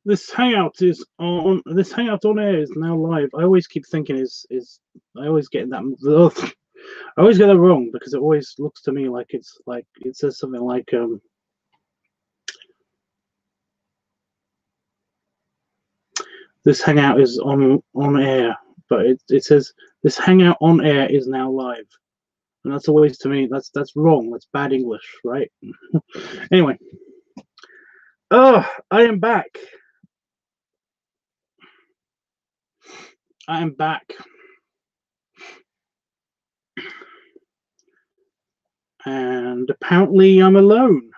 This hangout is on. This hangout on air is now live. I always keep thinking is. I always get that. Ugh, I always get that wrong because it always looks to me like it's like it says something like this hangout is on air, but it says this hangout on air is now live, and that's always to me that's wrong. That's bad English, right? Anyway, I am back. I am back. And apparently I'm alone.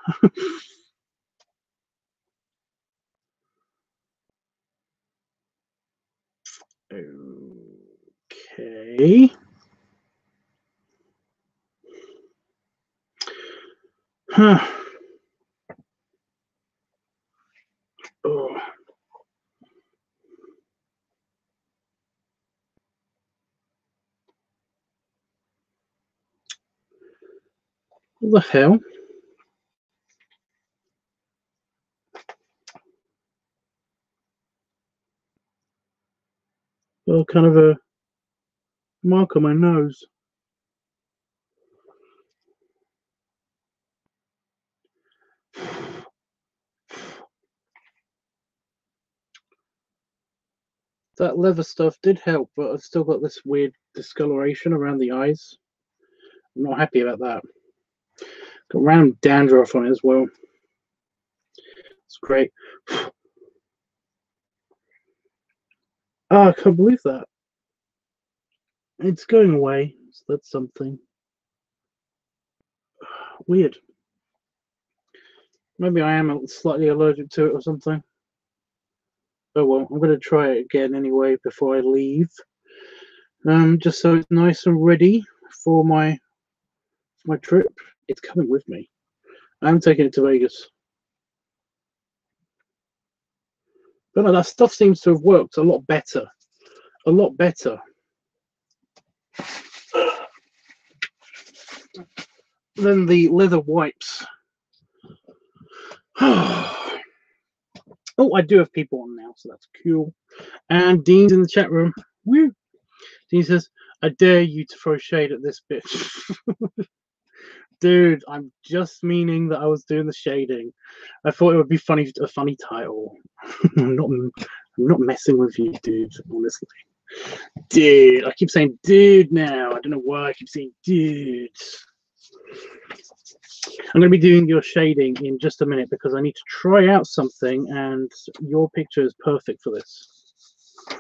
Okay. Huh. Oh. What the hell? Oh, kind of a mark on my nose. That leather stuff did help, but I've still got this weird discoloration around the eyes. I'm not happy about that. Got round dandruff on it as well. It's great. Oh, I can't believe that. It's going away, so that's something. Weird. Maybe I am slightly allergic to it or something. Oh well, I'm going to try it again anyway before I leave. Just so it's nice and ready for my trip. It's coming with me. I'm taking it to Vegas. But no, that stuff seems to have worked a lot better. A lot better than the leather wipes. Oh, I do have people on now, so that's cool. And Dean's in the chat room. Woo! Dean says, I dare you to throw shade at this bitch. Dude, I'm just meaning that I was doing the shading. I thought it would be funny, a funny title. I'm not messing with you, dude, honestly. Dude, I keep saying dude now. I don't know why I keep saying dude. I'm going to be doing your shading in just a minute because I need to try out something, and your picture is perfect for this. At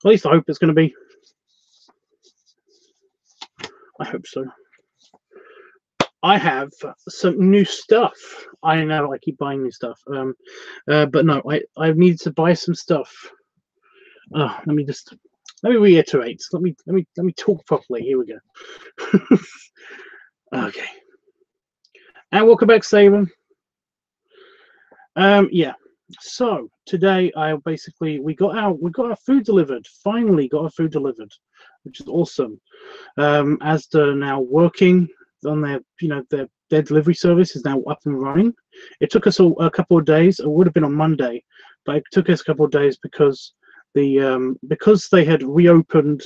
least I hope it's going to be. I hope so. I have some new stuff. I know I keep buying new stuff, but no, I needed to buy some stuff. Let me reiterate. Let me talk properly. Here we go. Okay. And welcome back, Saban. Yeah. So today we got our food delivered. Finally got our food delivered, which is awesome. Asda now working on their delivery service is now up and running. It took us a couple of days. It would have been on Monday, but it took us a couple of days because because they had reopened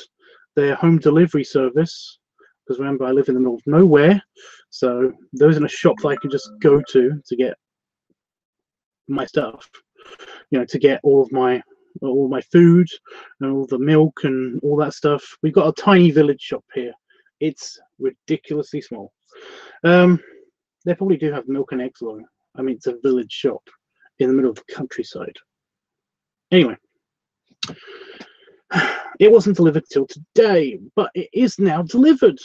their home delivery service. Because remember, I live in the middle of nowhere, so there isn't a shop that I can just go to get my stuff. To get all my food and all the milk and all that stuff. We've got a tiny village shop here. It's ridiculously small. They probably do have milk and eggs though. I mean, it's a village shop in the middle of the countryside. Anyway, it wasn't delivered till today, but it is now delivered.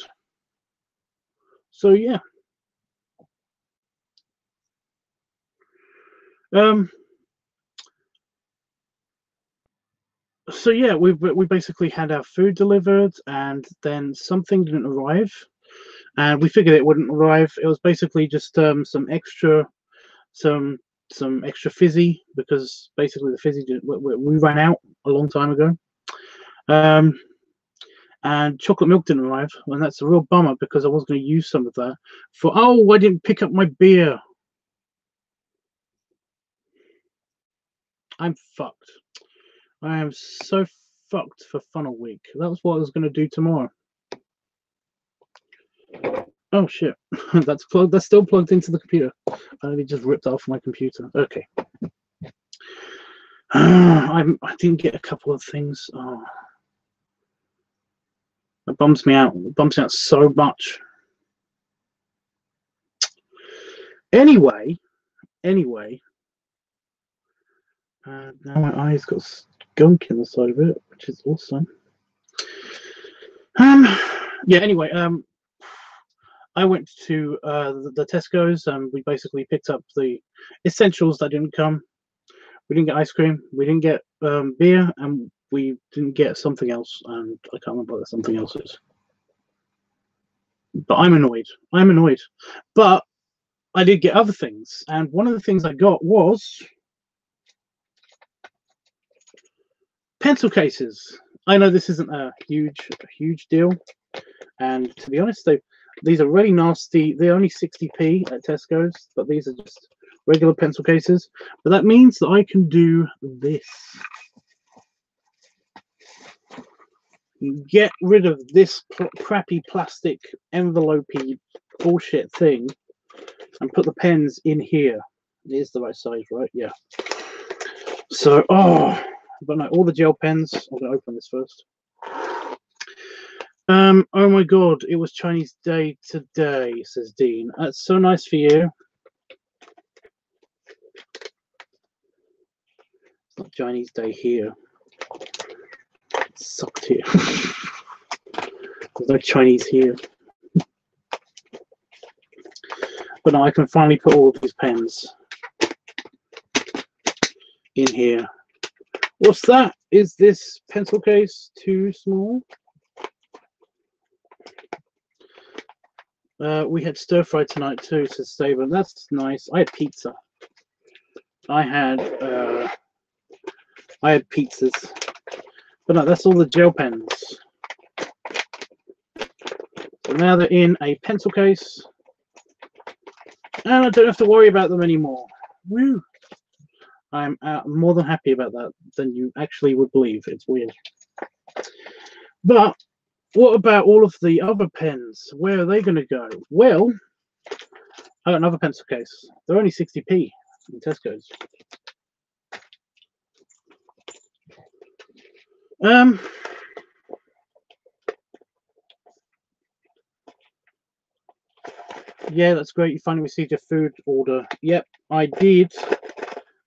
So yeah. So yeah, we basically had our food delivered, and then something didn't arrive, and we figured it wouldn't arrive. It was basically just some extra fizzy, because basically the fizzy we ran out a long time ago. And chocolate milk didn't arrive, and that's a real bummer because I was going to use some of that for. Oh, I didn't pick up my beer. I'm fucked. I am so fucked for funnel week. That was what I was going to do tomorrow. Oh shit, that's plugged. That's still plugged into the computer. I only just ripped off my computer. Okay. I didn't get a couple of things. Oh, that bums me out. It bums me out so much. Anyway. Now my eye's got skunk in the side of it, which is awesome. Yeah. Anyway. I went to the Tesco's and we basically picked up the essentials that didn't come. We didn't get ice cream, we didn't get beer, and we didn't get something else, and I can't remember what that something else is. But I'm annoyed. But I did get other things, and one of the things I got was pencil cases. I know this isn't a huge deal, and to be honest, these are really nasty. They're only 60p at Tesco's, but these are just regular pencil cases. But that means that I can do this. Get rid of this crappy plastic envelope-y bullshit thing and put the pens in here. It is the right size, right? Yeah. So, but no, all the gel pens. I'm going to open this first. Oh my god, it was Chinese Day today, says Dean. That's so nice for you. It's not Chinese Day here. It sucked here. There's no Chinese here. But now I can finally put all of these pens in here. What's that? Is this pencil case too small? We had stir fry tonight too, says Stephen. That's nice. I had pizza. I had pizzas. But no, that's all the gel pens. So now they're in a pencil case. And I don't have to worry about them anymore. Woo! I'm more than happy about that than you actually would believe. It's weird. But what about all of the other pens? Where are they going to go? Well, I got another pencil case. They're only 60p in Tesco's. Yeah, that's great. You finally received your food order. Yep, I did.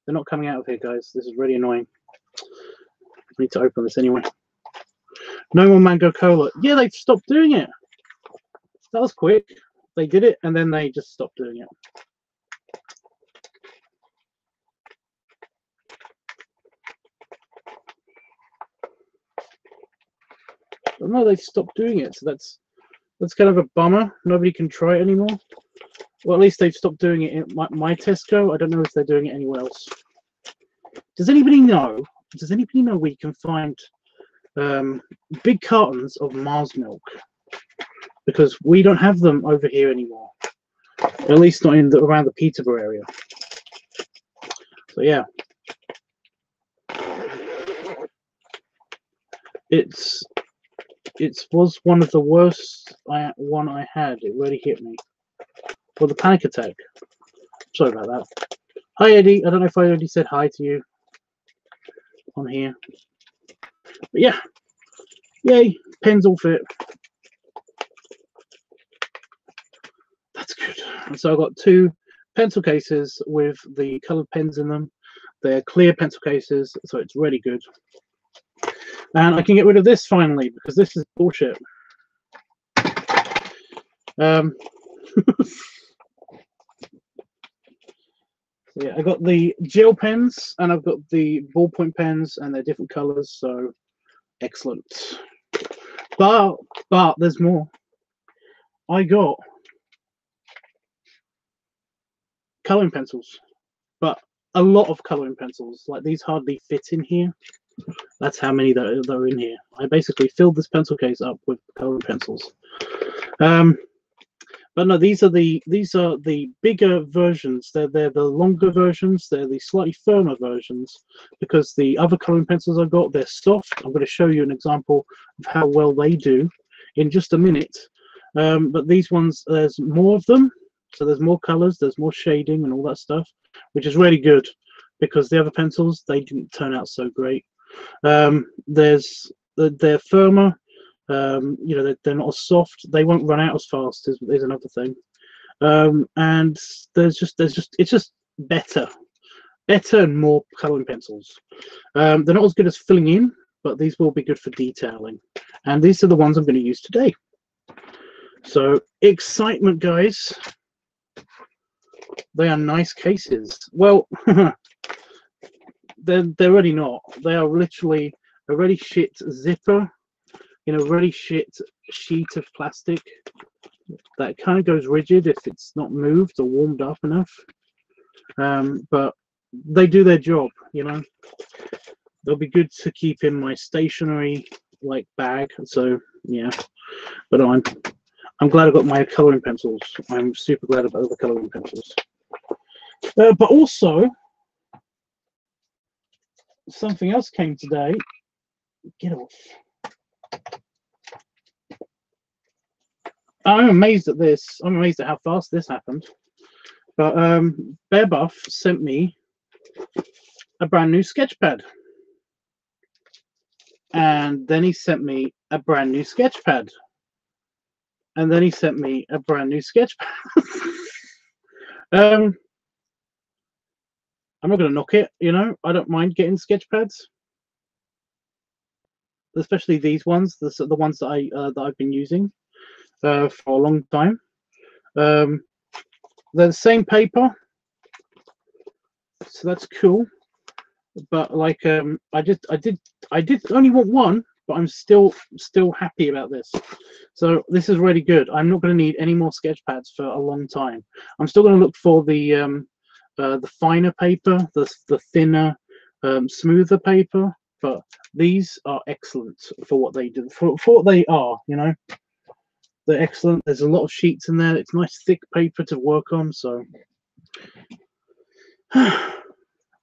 They're not coming out of here, guys. This is really annoying. I need to open this anyway. No more mango cola. Yeah, they stopped doing it. That was quick. They did it and then they just stopped doing it. But no, they stopped doing it. So that's kind of a bummer. Nobody can try it anymore. Well, at least they've stopped doing it in my Tesco. I don't know if they're doing it anywhere else. Does anybody know? Does anybody know where you can find big cartons of Mars milk? Because we don't have them over here anymore. At least not in around the Peterborough area. So yeah, it was one of the worst one I had. It really hit me. Well, the panic attack. Sorry about that. Hi Eddie. I don't know if I already said hi to you on here. But yeah, yay, pens all fit. That's good. And so I've got two pencil cases with the coloured pens in them. They're clear pencil cases, so it's really good. And I can get rid of this finally, because this is bullshit. Yeah, I got the gel pens and I've got the ballpoint pens, and they're different colours, so excellent. But there's more. I got colouring pencils, but a lot of colouring pencils. Like, these hardly fit in here. That's how many that are in here. I basically filled this pencil case up with colouring pencils. But But no, these are the bigger versions. They're the longer versions. They're the slightly firmer versions, because the other coloring pencils I've got, they're soft. I'm going to show you an example of how well they do in just a minute. But these ones, there's more of them, so there's more colors, there's more shading and all that stuff, which is really good, because the other pencils, they didn't turn out so great. They're firmer. You know, they're not as soft. They won't run out as fast. Is another thing. And it's just better and more coloring pencils. They're not as good as filling in, but these will be good for detailing. And these are the ones I'm going to use today. So excitement, guys. They are nice cases. Well, they're really not. They are literally a really shit zipper in a really shit sheet of plastic that kind of goes rigid if it's not moved or warmed up enough. But they do their job, you know. They'll be good to keep in my stationery like bag. So yeah, but I'm glad I got my coloring pencils. I'm super glad about the coloring pencils. But also something else came today. Get off. I'm amazed at this. I'm amazed at how fast this happened. But Bear Buff sent me a brand new sketch pad. And then he sent me a brand new sketch pad. And then he sent me a brand new sketch pad. I'm not going to knock it, you know. I don't mind getting sketch pads, especially these ones, the ones that I've been using for a long time. They're the same paper, so that's cool. But like, I did only want one, but I'm still happy about this. So this is really good. I'm not going to need any more sketch pads for a long time. I'm still going to look for the finer paper, the thinner, smoother paper. But these are excellent for what they do, for what they are. You know, they're excellent. There's a lot of sheets in there. It's nice thick paper to work on. So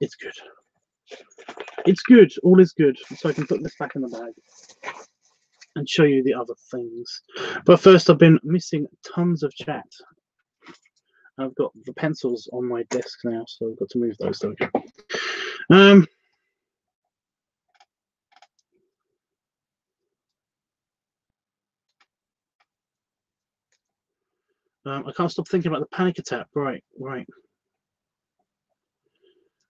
it's good. It's good. All is good. So I can put this back in the bag and show you the other things. But first, I've been missing tons of chat. I've got the pencils on my desk now, so I've got to move those. I can't stop thinking about the panic attack. Right.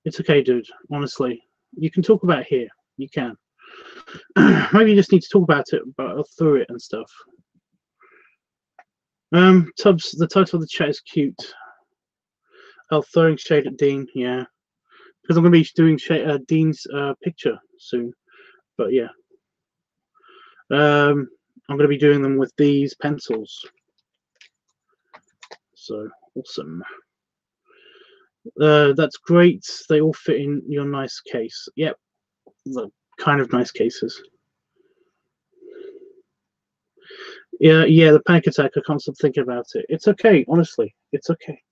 It's okay, dude. Honestly, you can talk about it here. You can. Maybe you just need to talk about it, through it and stuff. Tubbs, the title of the chat is cute. Oh, throwing shade at Dean, yeah. Because I'm going to be doing Dean's picture soon. But yeah. I'm going to be doing them with these pencils. So, awesome. That's great. They all fit in your nice case. Yep. The kind of nice cases. Yeah, the panic attack. I can't stop thinking about it. It's okay, honestly. It's okay.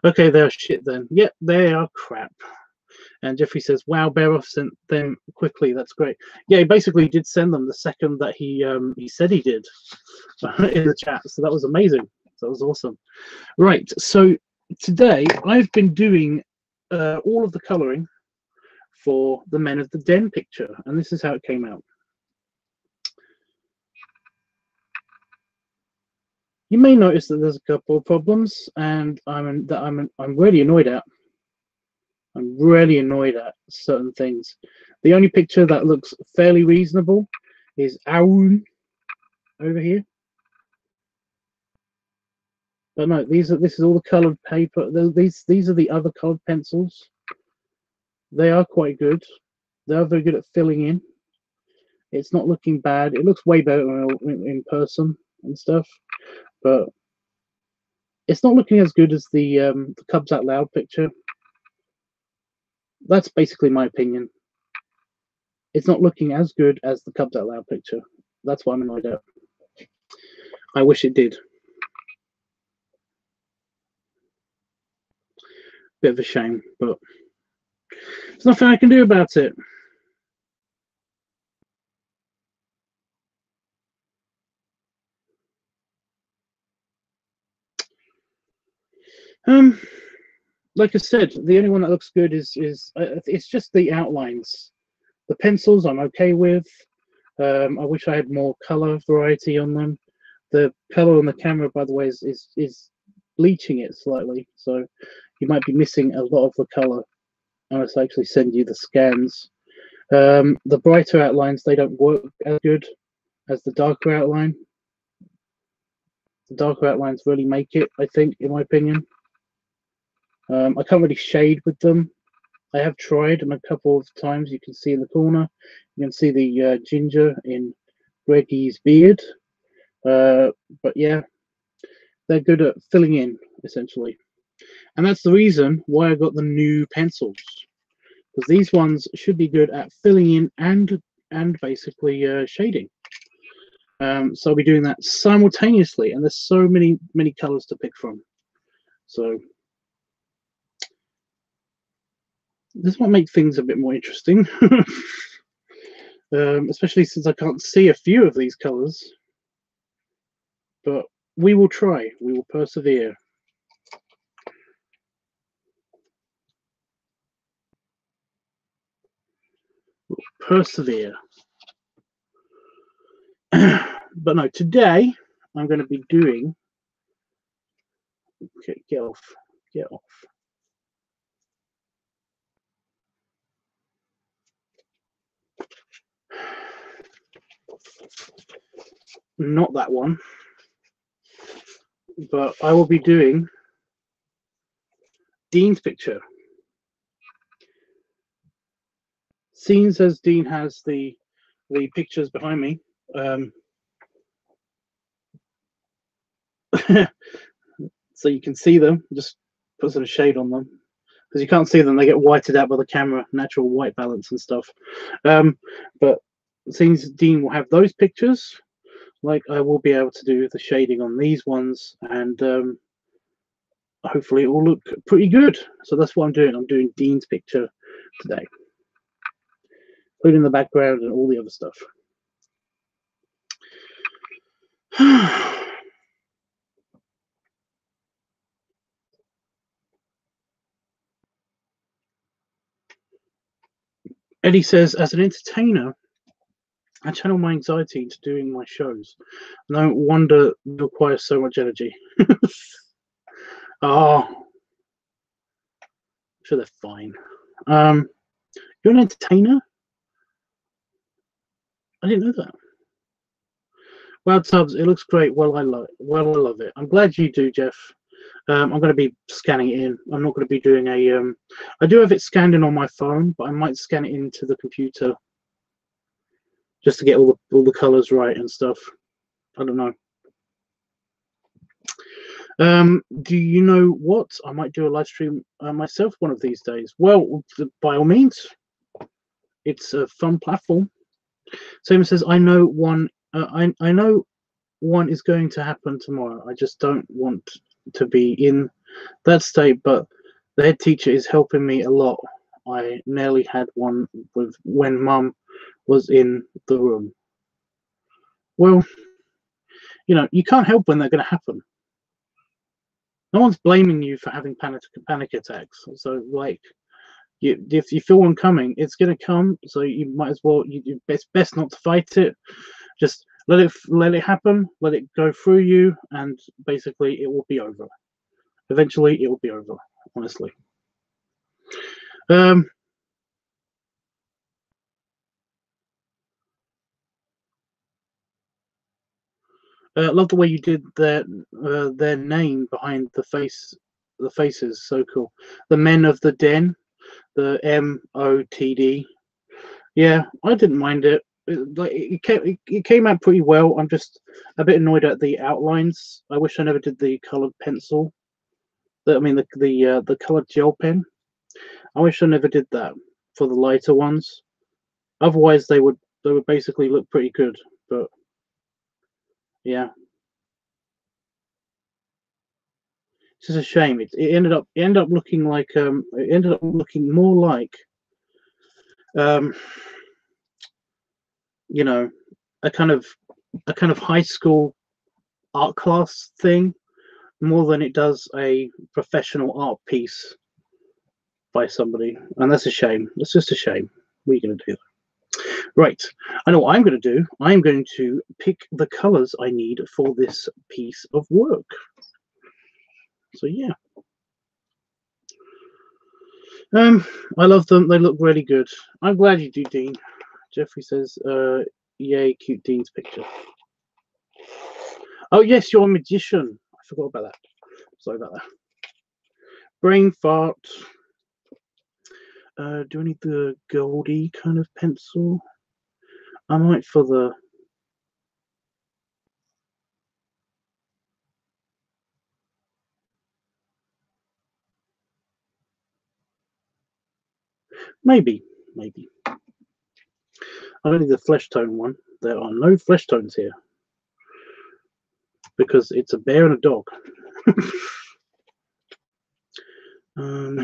Okay, they're shit then. Yep, they are crap. And Jeffrey says, wow, Bearoff sent them quickly. That's great. Yeah, he basically did send them the second that he said he did in the chat. So that was amazing. That was awesome. Right, so today I've been doing all of the colouring for the Men of the Den picture. And this is how it came out. You may notice that there's a couple of problems, and I'm really annoyed at. I'm really annoyed at certain things. The only picture that looks fairly reasonable is Arun over here. But no, this is all the coloured paper. These are the other coloured pencils. They are quite good. They are very good at filling in. It's not looking bad. It looks way better in person and stuff. But it's not looking as good as the Cubs Out Loud picture. That's basically my opinion. It's not looking as good as the Cubs Out Loud picture. That's what I'm annoyed at. I wish it did. Bit of a shame, but there's nothing I can do about it. Like I said, the only one that looks good is it's just the outlines. The pencils I'm okay with. I wish I had more color variety on them. The color on the camera, by the way, is bleaching it slightly, so you might be missing a lot of the color unless I actually send you the scans. The brighter outlines, they don't work as good as the darker outline. The darker outlines really make it, I think, in my opinion. I can't really shade with them. I have tried them a couple of times. You can see in the corner, you can see the ginger in Greggy's beard. But yeah, they're good at filling in, essentially. And that's the reason why I got the new pencils. Because these ones should be good at filling in and basically shading. So I'll be doing that simultaneously, and there's so many colors to pick from. So this might make things a bit more interesting, especially since I can't see a few of these colors. But we will try. We will persevere. We'll persevere. But no, today I'm going to be doing. Okay, get off. Get off. Not that one. But I will be doing Dean's picture. Seeing as Dean has the pictures behind me, so you can see them. Just put some shade on them because you can't see them; they get whited out by the camera, natural white balance and stuff. But seeing as Dean will have those pictures, like I will be able to do the shading on these ones, and hopefully it will look pretty good. So that's what I'm doing. I'm doing Dean's picture today, including the background and all the other stuff. Eddie says, as an entertainer, I channel my anxiety into doing my shows. No wonder it requires so much energy. Oh, I'm sure they're fine. You're an entertainer? I didn't know that. Wow, Tubbs, it looks great. Well, I love it. I'm glad you do, Jeff. I'm going to be scanning it in. I'm not going to be doing a. I do have it scanned in on my phone, but I might scan it into the computer just to get all the colors right and stuff. I don't know. Do you know what? I might do a live stream myself one of these days. Well, by all means, it's a fun platform. Simon says, "I know one. I know one is going to happen tomorrow. I just don't want to be in that state. But the head teacher is helping me a lot. I nearly had one with when Mum was in the room. Well, you know, you can't help when they're going to happen. No one's blaming you for having panic attacks. So, like, if you feel one coming, it's going to come. So you might as well. It's best not to fight it. Just let it happen. Let it go through you, and basically, it will be over. Eventually, it will be over. Honestly. Love the way you did their name behind the faces. So cool. The Men of the Den, the MOTD. Yeah, I didn't mind it. It came out pretty well. I'm just a bit annoyed at the outlines. I wish I never did the colored pencil. The colored gel pen. I wish I never did that for the lighter ones. Otherwise, they would basically look pretty good. But yeah. It's just a shame. It ended up looking like it ended up looking more like you know, a kind of high school art class thing more than it does a professional art piece by somebody, and that's a shame. It's just a shame. What are you going to do? Right, I know what I'm going to do. I'm going to pick the colors I need for this piece of work. So yeah, I love them. They look really good. I'm glad you do, Dean. Jeffrey says, yay, cute Dean's picture. Oh yes, you're a magician. I forgot about that. Sorry about that. Brain fart. Do I need the goldy kind of pencil? I might for the... Maybe. I don't need the flesh tone one. There are no flesh tones here. Because it's a bear and a dog.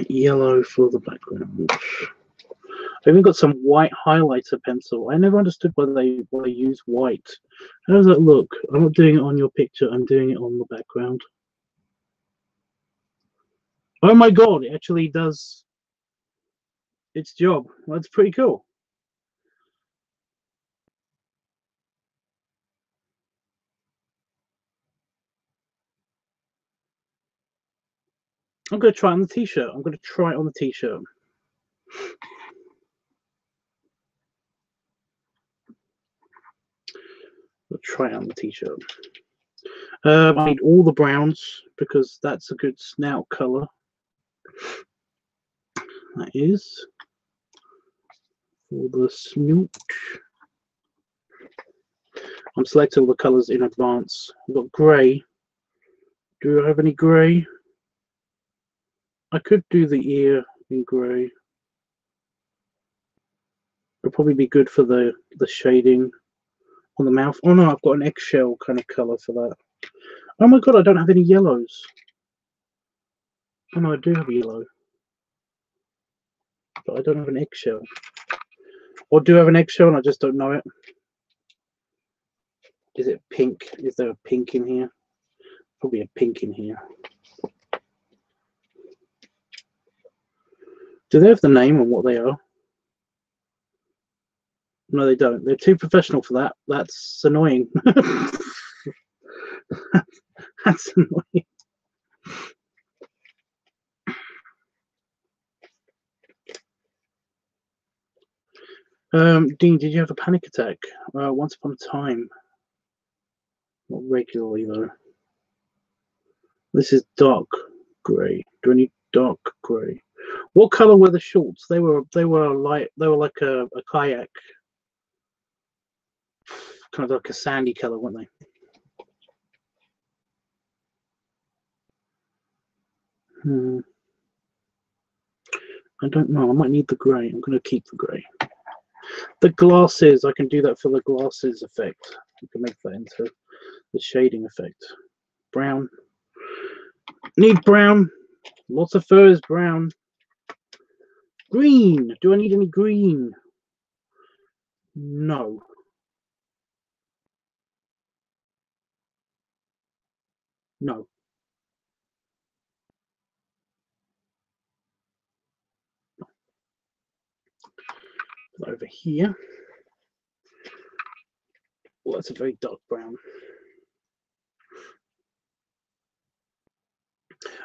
Yellow for the background. I've even got some white highlighter pencil. I never understood why they use white. How does that look? I'm not doing it on your picture. I'm doing it on the background. Oh my god! It actually does its job. That's pretty cool. I'm going to try it on the t-shirt. I'm going to try it on the t-shirt. I'll try it on the t-shirt. I need all the browns because that's a good snout color. That is for the smooch. I'm selecting all the colors in advance. I've got grey. Do I have any grey? I could do the ear in grey. It'll probably be good for the shading on the mouth. Oh no, I've got an eggshell kind of color for that. Oh my god, I don't have any yellows. Oh no, I do have yellow. But I don't have an eggshell. Or do I have an eggshell and I just don't know it? Is it pink? Is there a pink in here? Probably a pink in here. Do they have the name on what they are? No, they don't. They're too professional for that. That's annoying. That's annoying. Dean, did you have a panic attack? Once upon a time. Not regularly though. This is dark grey. Do I need dark grey? What color were the shorts? They were light. They were like a kayak, kind of like a sandy color, weren't they? I don't know. I might need the grey. I'm going to keep the grey. The glasses. I can do that for the glasses effect. I can make that into the shading effect. Brown. Need brown. Lots of fur is brown. Green. Do I need any green? No. No. Over here. Well, that's a very dark brown.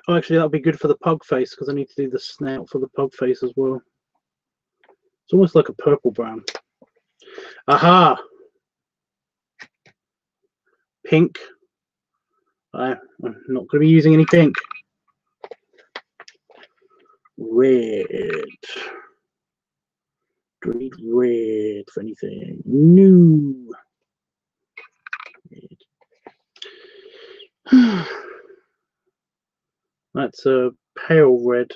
Oh, actually, that'll be good for the pug face because I need to do the snout for the pug face as well. It's almost like a purple brown. Aha! Pink. I'm not going to be using any pink. Red. Do I need red for anything? No. Red. That's a pale red.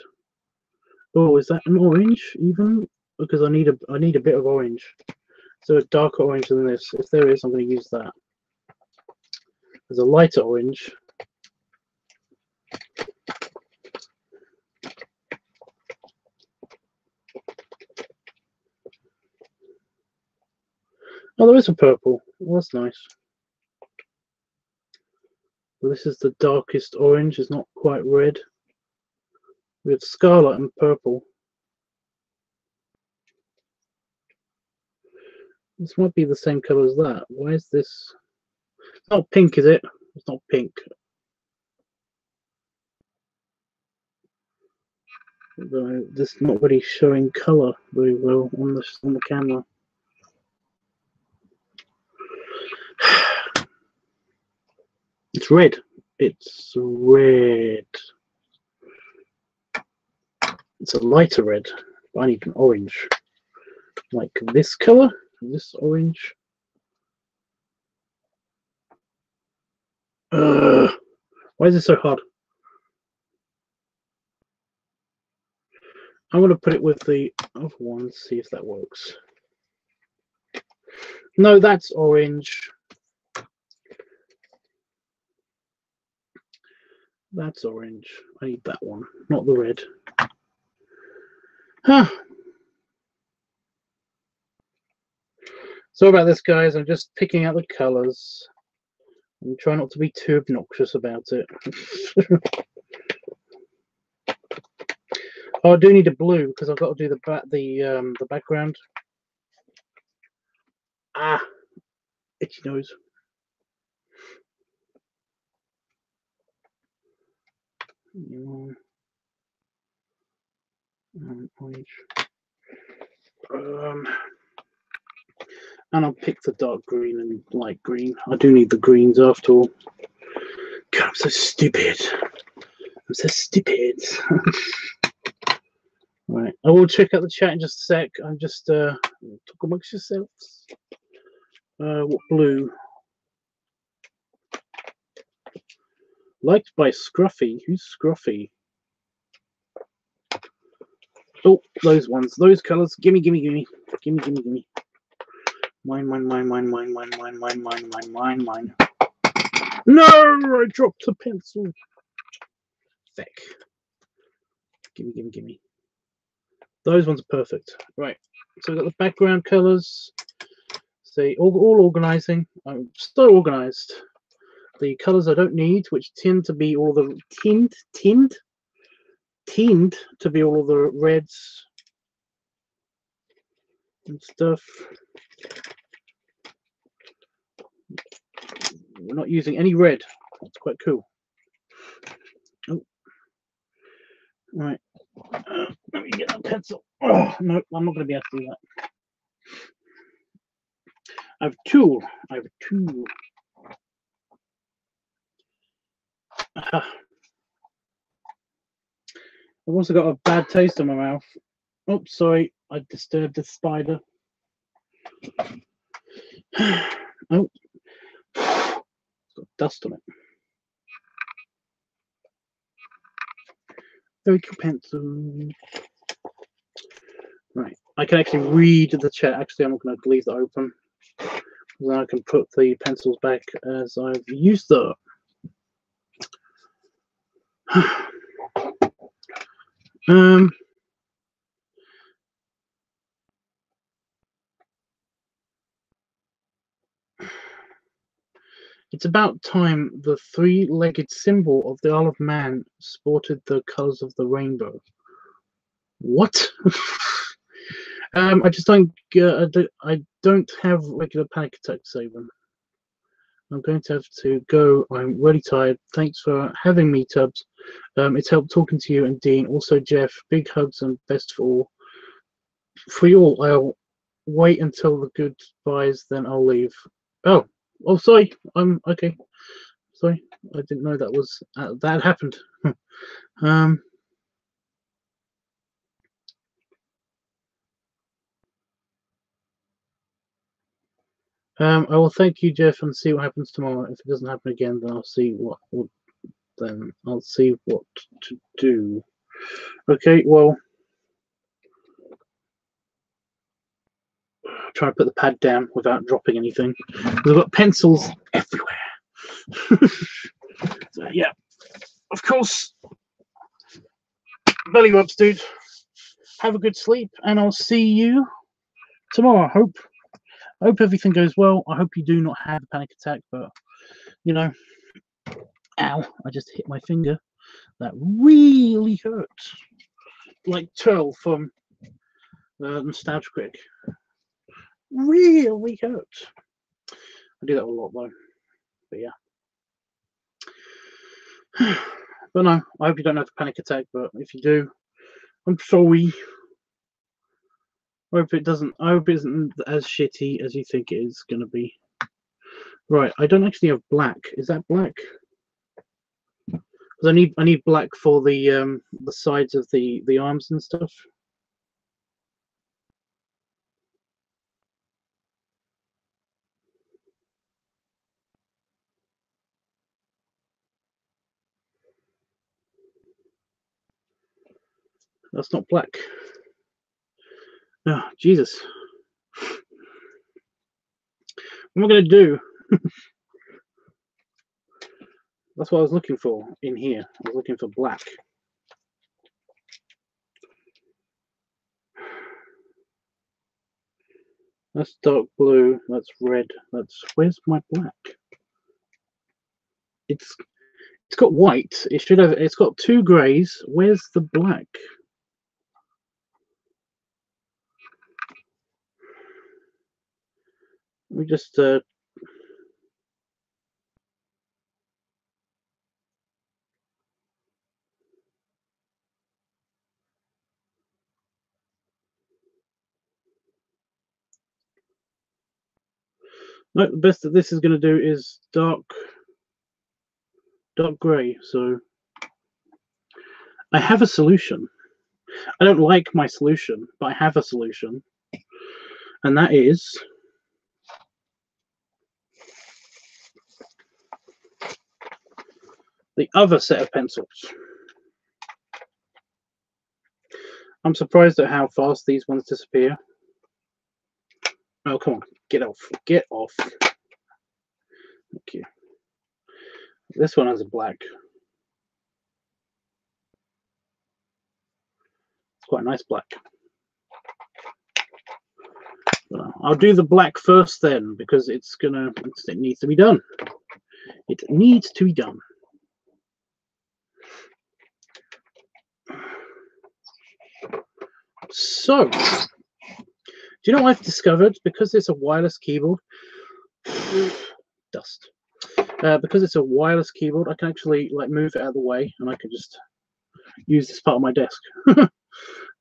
Oh, is that an orange even? Because I need a bit of orange. So a darker orange than this. If there is, I'm going to use that. There's a lighter orange. Oh, there is a purple. Well, that's nice. Well, this is the darkest orange. It's not quite red. We have scarlet and purple. This might be the same color as that. Why is this? It's not pink, is it? It's not pink. Though this is not really showing color very well on the camera. It's red. It's red. It's a lighter red. I need an orange. Like this color? This orange? Why is it so hard? I'm going to put it with the other one, see if that works. No, that's orange. That's orange. I need that one, not the red. Huh. Sorry about this, guys. I'm just picking out the colors. I'm trying not to be too obnoxious about it. Oh, I do need a blue because I've got to do the background. Ah, itchy nose. Orange. And I'll pick the dark green and light green. I do need the greens after all. God, I'm so stupid. I'm so stupid. Right, I will check out the chat in just a sec. I'm just talk amongst yourselves. What blue? Liked by Scruffy. Who's Scruffy? Oh, those ones. Those colours. Gimme, gimme, gimme. Gimme, gimme, gimme. Mine, mine, mine, mine, mine, mine, mine, mine, mine, mine, mine, mine. No! I dropped a pencil. Feck. Gimme, gimme, gimme. Those ones are perfect. Right. So we've got the background colours. See, all organising. I'm so organised. The colours I don't need, which tend to be all the tend to be all of the reds and stuff. We're not using any red. That's quite cool. Oh, right. Let me get that pencil. Oh, no, I'm not going to be able to do that. I have a tool. I have a tool. I've also got a bad taste in my mouth. Oh, sorry, I disturbed the spider. Oh, it's got dust on it. Very cool pencil. Right, I can actually read the chat. Actually, I'm not going to leave that open. Then I can put the pencils back as I've used them. It's about time the three-legged symbol of the Isle of Man sported the colours of the rainbow. What? I just don't. I don't have regular panic attacks, Saban. I'm going to have to go. I'm really tired. Thanks for having me, Tubbs. It's helped talking to you and Dean. Also, Jeff. Big hugs and best for all. For you all, I'll wait until the goodbyes, then I'll leave. Oh, sorry. I'm okay. Sorry, I didn't know that was that happened. I will thank you, Jeff, and see what happens tomorrow. If it doesn't happen again, then I'll see what to do. Okay, well, try to put the pad down without dropping anything. I've got pencils everywhere. So, yeah, of course. Belly rubs, dude. Have a good sleep, and I'll see you tomorrow, I hope. I hope everything goes well. I hope you do not have a panic attack, but you know, ow! I just hit my finger. That really hurt. Like Turl from Nostalgia Critic. Really hurt. I do that a lot though. But yeah. But no, I hope you don't have a panic attack, but if you do, I'm sorry. I hope it isn't as shitty as you think it is gonna be. Right, I don't actually have black. Is that black? Because I need black for the sides of the arms and stuff. That's not black. Oh, Jesus. What am I going to do? That's what I was looking for in here. I was looking for black. That's dark blue. That's red. Where's my black? It's got white. It's got two greys. Where's the black? We just no, the best that this is going to do is dark grey. So I have a solution. I don't like my solution, but I have a solution, and that is the other set of pencils. I'm surprised at how fast these ones disappear. Oh, come on, get off, get off. Thank you. This one has a black. It's quite a nice black. I'll do the black first then, because it needs to be done. It needs to be done. So, do you know what I've discovered? Because it's a wireless keyboard, dust. Because it's a wireless keyboard, I can actually like move it out of the way, and I can just use this part of my desk.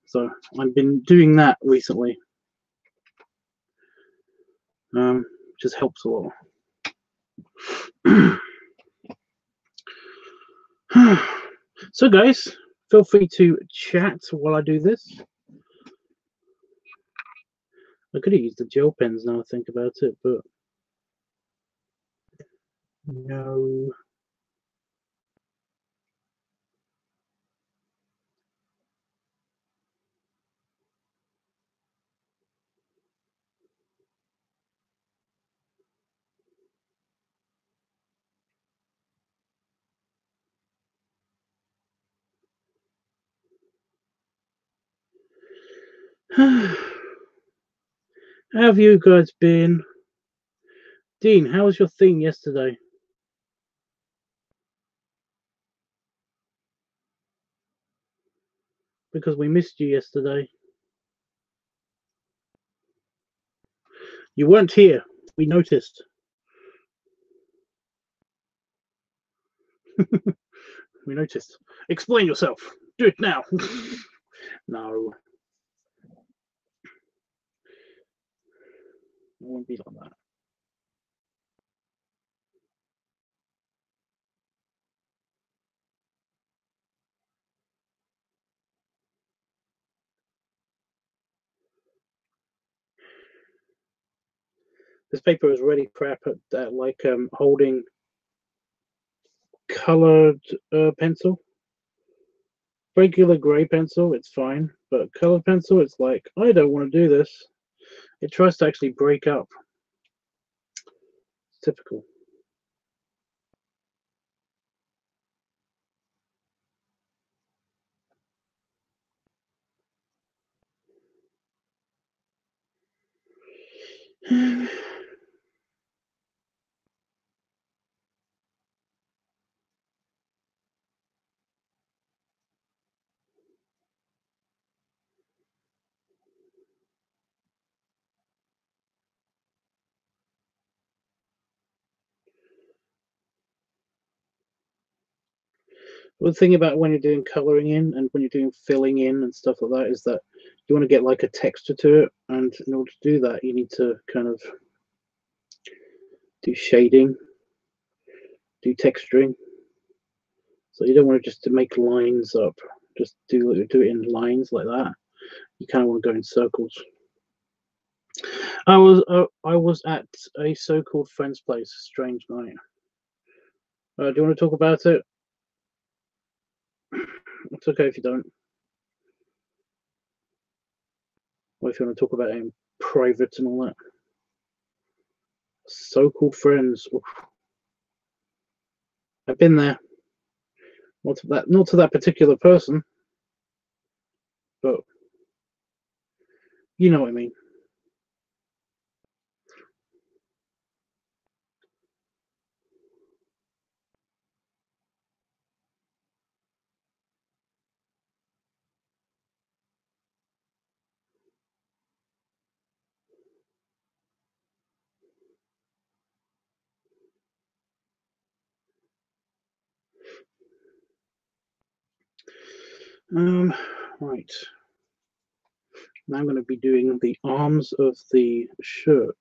So I've been doing that recently. Just helps a lot. So guys, feel free to chat while I do this. I could have used the gel pens now I think about it, but no. How have you guys been? Dean, how was your thing yesterday? Because we missed you yesterday. You weren't here. We noticed. We noticed. Explain yourself. Do it now. No. It won't be like that. This paper is really crap at like holding colored pencil. Regular gray pencil, it's fine, but colored pencil, it's like, I don't want to do this. It tries to actually break up. It's typical. The thing about when you're doing coloring in and when you're doing filling in and stuff like that is that you want to get like a texture to it, and in order to do that, you need to kind of do shading, do texturing. So you don't want to just to make lines up, just do it in lines like that. You kind of want to go in circles. I was at a so-called friend's place. Strange night. Do you want to talk about it? It's okay if you don't. Or if you want to talk about it in private and all that. So-called friends. Oof. I've been there. Not to that particular person, but you know what I mean. Right. Now I'm going to be doing the arms of the shirt.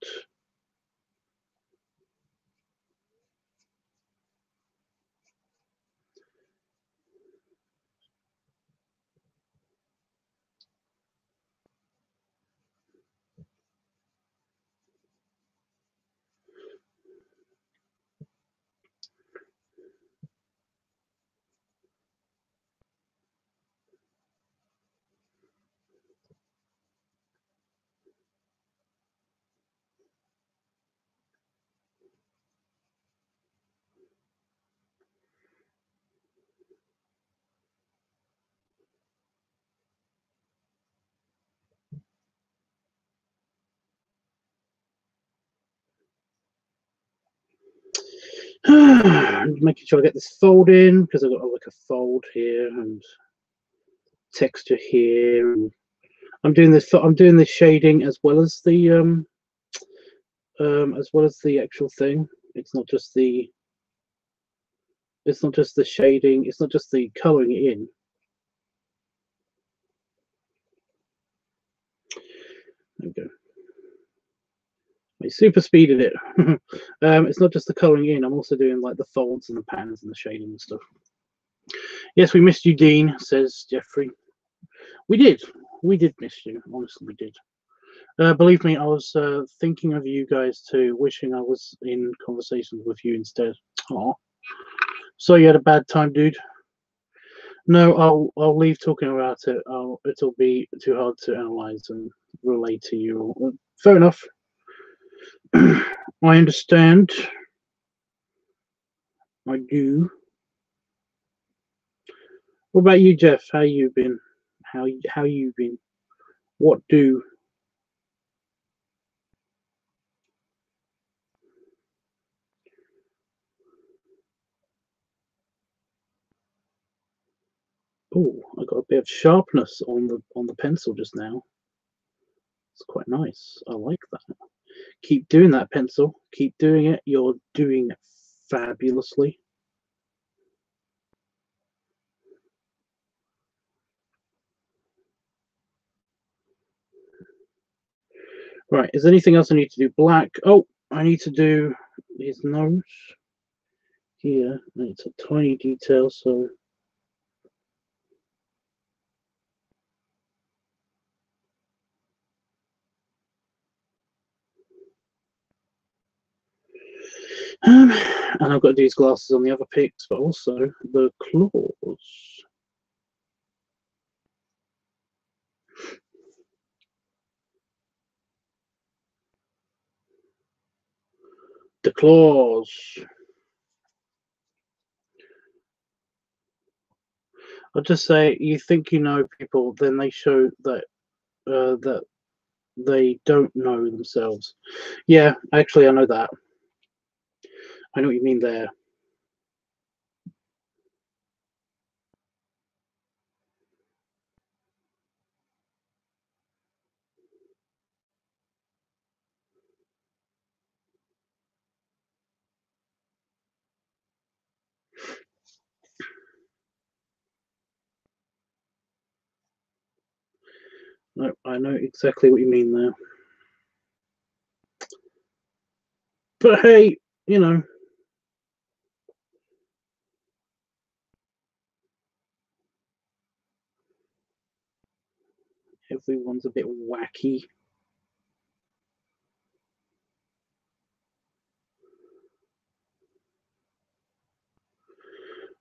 Making sure I get this fold in because I've got like a fold here and texture here. And I'm doing this. I'm doing this shading as well as the actual thing. It's not just the. It's not just the shading. It's not just the coloring it in. There we go. I super speeded it. It's not just the coloring in. I'm also doing like the folds and the patterns and the shading and stuff. Yes, we missed you, Dean, says Jeffrey. We did. We did miss you. Honestly, we did. Believe me, I was thinking of you guys too, wishing I was in conversations with you instead. Oh, so you had a bad time, dude. No, I'll leave talking about it. It'll be too hard to analyze and relate to you. Fair enough. I understand. I do. What about you, Jeff? How you been? How you been? What do? Oh, I got a bit of sharpness on the pencil just now. It's quite nice. I like that. Keep doing that, pencil. Keep doing it. You're doing it fabulously. Right, is there anything else I need to do? Black. Oh, I need to do his nose here. It's a tiny detail, so and I've got to do his glasses on the other pics, but also the claws. The claws. I'll just say, you think you know people, then they show that that They don't know themselves. Yeah, actually, I know that. I know what you mean there. No, I know exactly what you mean there. But hey, you know, everyone's a bit wacky.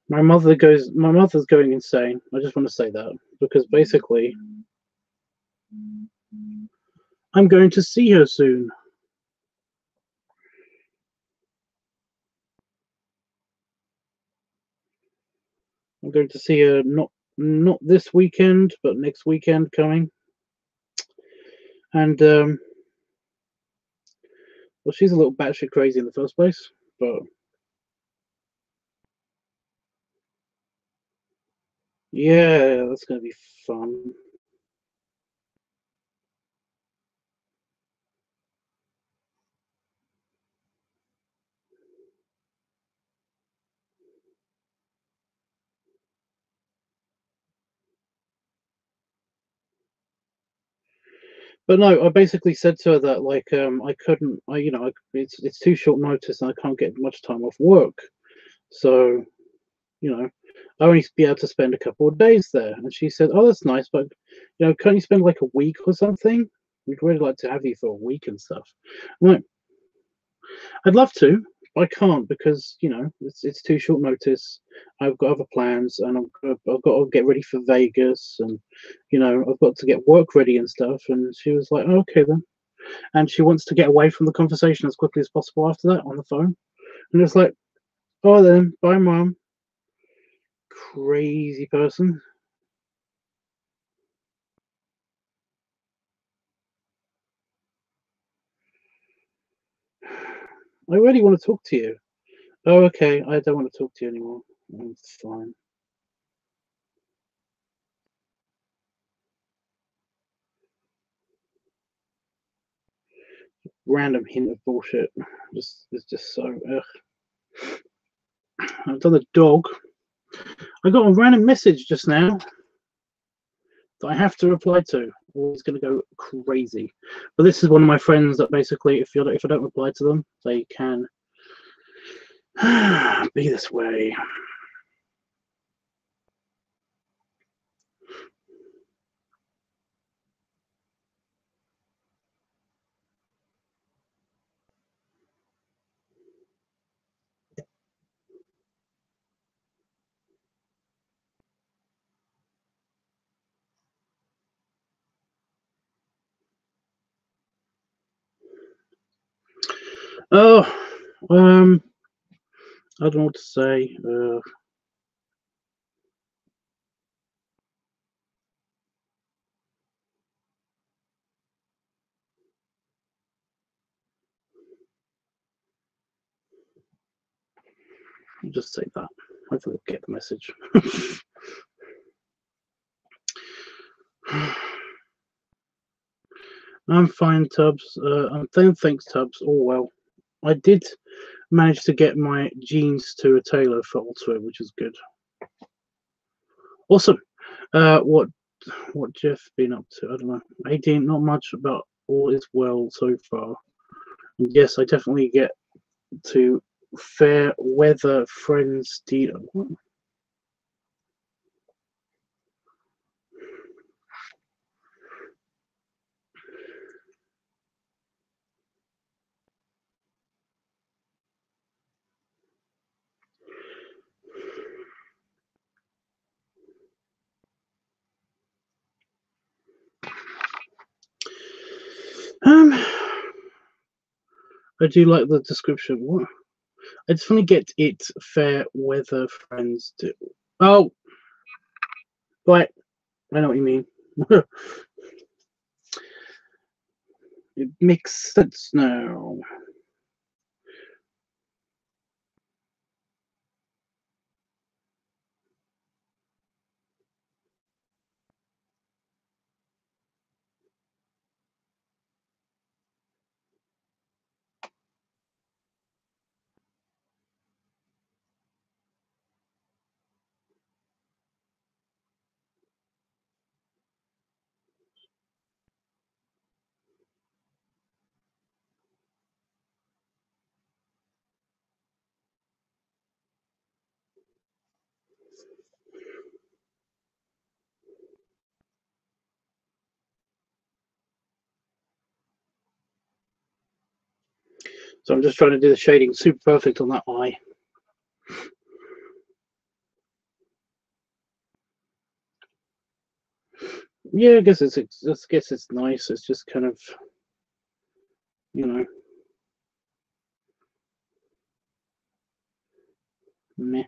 My mother's going insane. I just want to say that because basically I'm going to see her soon. I'm going to see her not this weekend, but next weekend coming. And well, she's a little batshit crazy in the first place, but yeah, that's going to be fun. But no, I basically said to her that like I couldn't, it's too short notice and I can't get much time off work, so you know I only be able to spend a couple of days there. And she said, "Oh, that's nice, but can't you spend like a week or something? We'd really like to have you for a week and stuff." I'm like, I'd love to. I can't because it's too short notice. I've got other plans, and I've got to get ready for Vegas, and I've got to get work ready and stuff. And she was like, oh, "Okay then," and she wants to get away from the conversation as quickly as possible after that on the phone. And it's like, "Oh then, bye, mom." Crazy person. I really want to talk to you. Oh, okay. I don't want to talk to you anymore. It's fine. Random hint of bullshit. It's just so. Ugh. I've done the dog. I got a random message just now that I have to reply to, or it's going to go crazy. But this is one of my friends that basically, if I don't reply to them, they can be this way. Oh, I don't know what to say. I'll just say that. Hopefully, they'll get the message. I'm fine, Tubbs. I'm thanks, Tubbs. All well. I did manage to get my jeans to a tailor for Ultra, which is good. Awesome. What Jeff been up to? I don't know. 18. Not much, but all is well so far. And yes, I definitely get to fair weather friends deal. I do like the description. What? I just want to get it fair weather friends do. Oh, right. I know what you mean. It makes sense now. So I'm just trying to do the shading super perfect on that eye. Yeah, I guess it's nice. It's just kind of, you know, meh.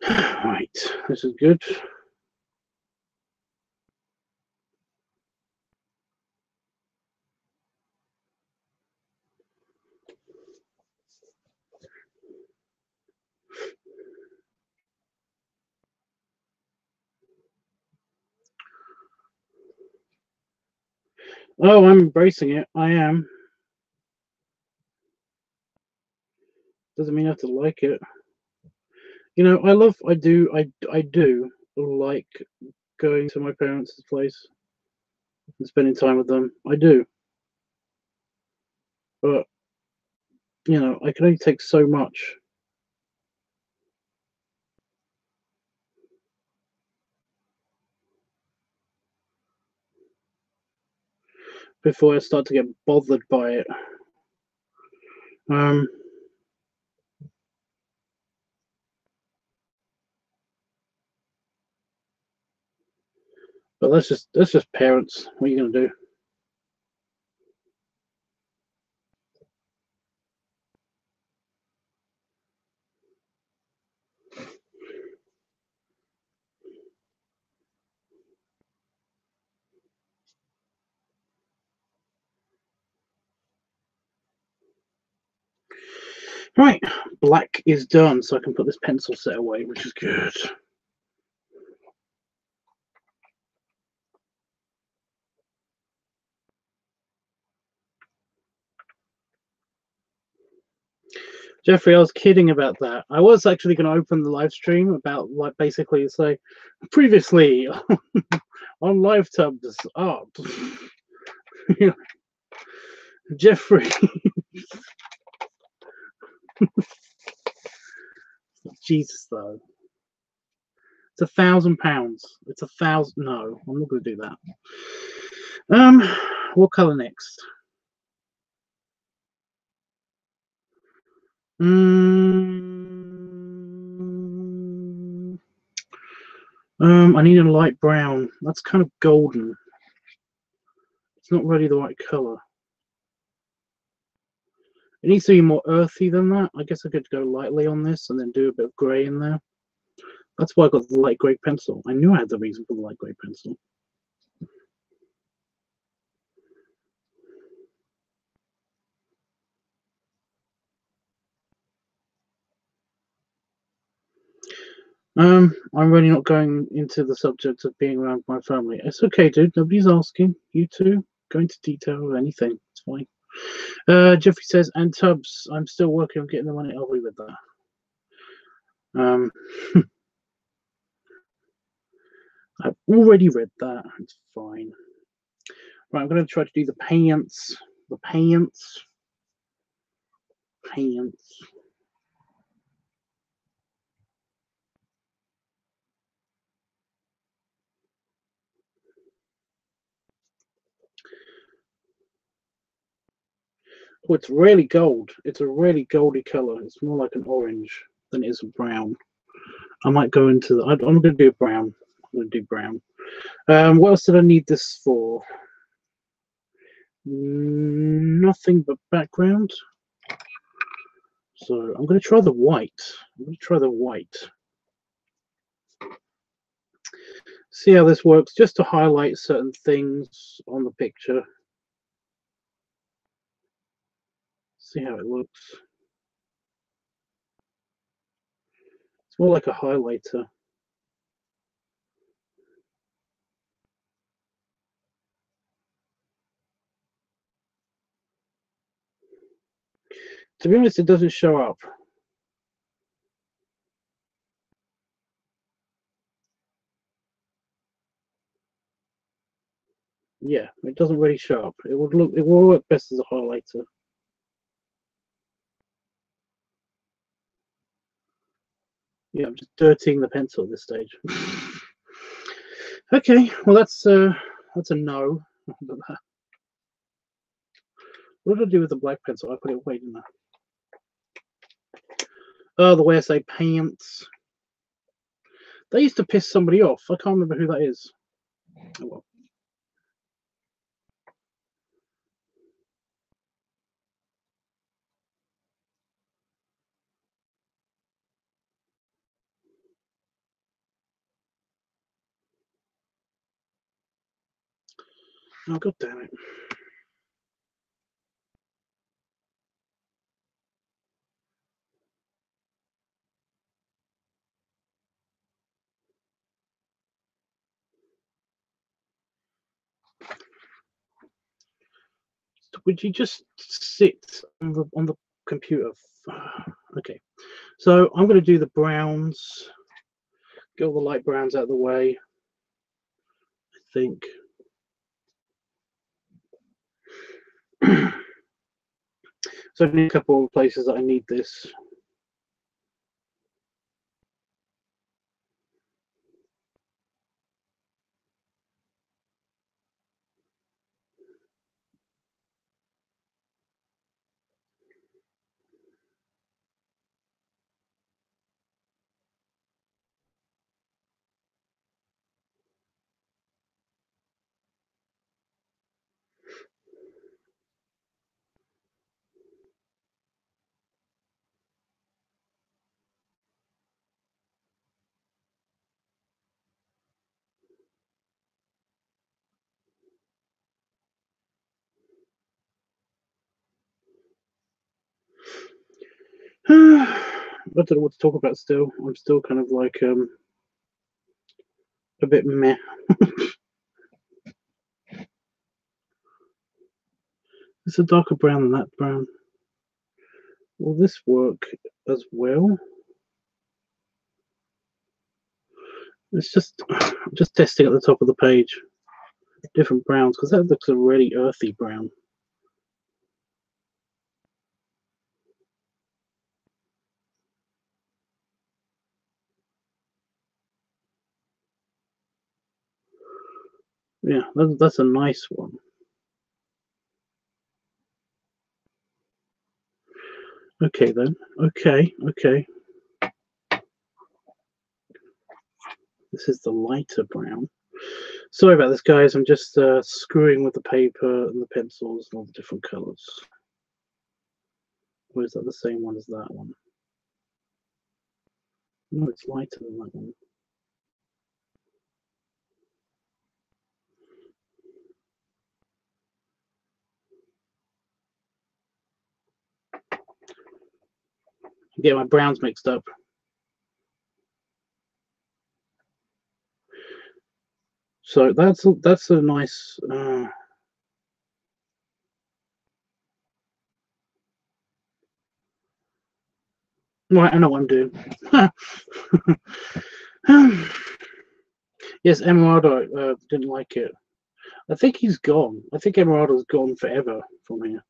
Right, this is good. Oh, I'm embracing it. I am. Doesn't mean I have to like it. You know, I do like going to my parents' place and spending time with them. I do. But, you know, I can only take so much before I start to get bothered by it. Um, but that's just parents. What are you gonna do? Right, black is done, so I can put this pencil set away, which is good. Jeffrey, I was kidding about that. I was actually going to open the live stream about, like, basically say previously on LiveTUBBSart. Jeffrey, Jesus though, it's £1,000. It's 1,000. No, I'm not going to do that. What color next? I need a light brown. That's kind of golden. It's not really the right color. It needs to be more earthy than that. I guess I could go lightly on this and then do a bit of grey in there. That's why I got the light grey pencil. I knew I had the reason for the light grey pencil. I'm really not going into the subject of being around my family. It's okay, dude. Nobody's asking. You two go into detail or anything. It's fine. Jeffrey says, and Tubbs, I'm still working on getting the money. I'll be with that. I've already read that. It's fine. Right, I'm going to try to do the pants. The pants. Pants. Oh, it's really gold. It's a really goldy color. It's more like an orange. than it is a brown. I might go into the, I'm going to do brown. I'm going to do brown. What else did I need this for? Nothing but background. So I'm going to try the white. I'm going to try the white. See how this works, just to highlight certain things on the picture. See how it looks. It's more like a highlighter. To be honest, it doesn't show up. Yeah, it doesn't really show up. It will work best as a highlighter. Yeah, I'm just dirtying the pencil at this stage. Okay, well that's a no. What did I do with the black pencil? I put it away, didn't I? Oh, the way I say pants. That used to piss somebody off. I can't remember who that is. Oh well. Oh, god damn it. Would you just sit on the computer? Okay, so I'm going to do the browns. Get all the light browns out of the way. I think. So I need a couple of places that I need this. I don't know what to talk about still. I'm still kind of like a bit meh. It's a darker brown than that brown. Will this work as well? It's just I'm just testing at the top of the page different browns because that looks a really earthy brown. Yeah, that's a nice one. Okay then. Okay. This is the lighter brown. Sorry about this, guys. I'm just screwing with the paper and the pencils and all the different colours. Or is that the same one as that one? No, it's lighter than that one. I get my browns mixed up. So that's a nice. Right, I know what I'm doing. Yes, Emeraldo didn't like it. I think he's gone. I think Emeraldo's gone forever from here.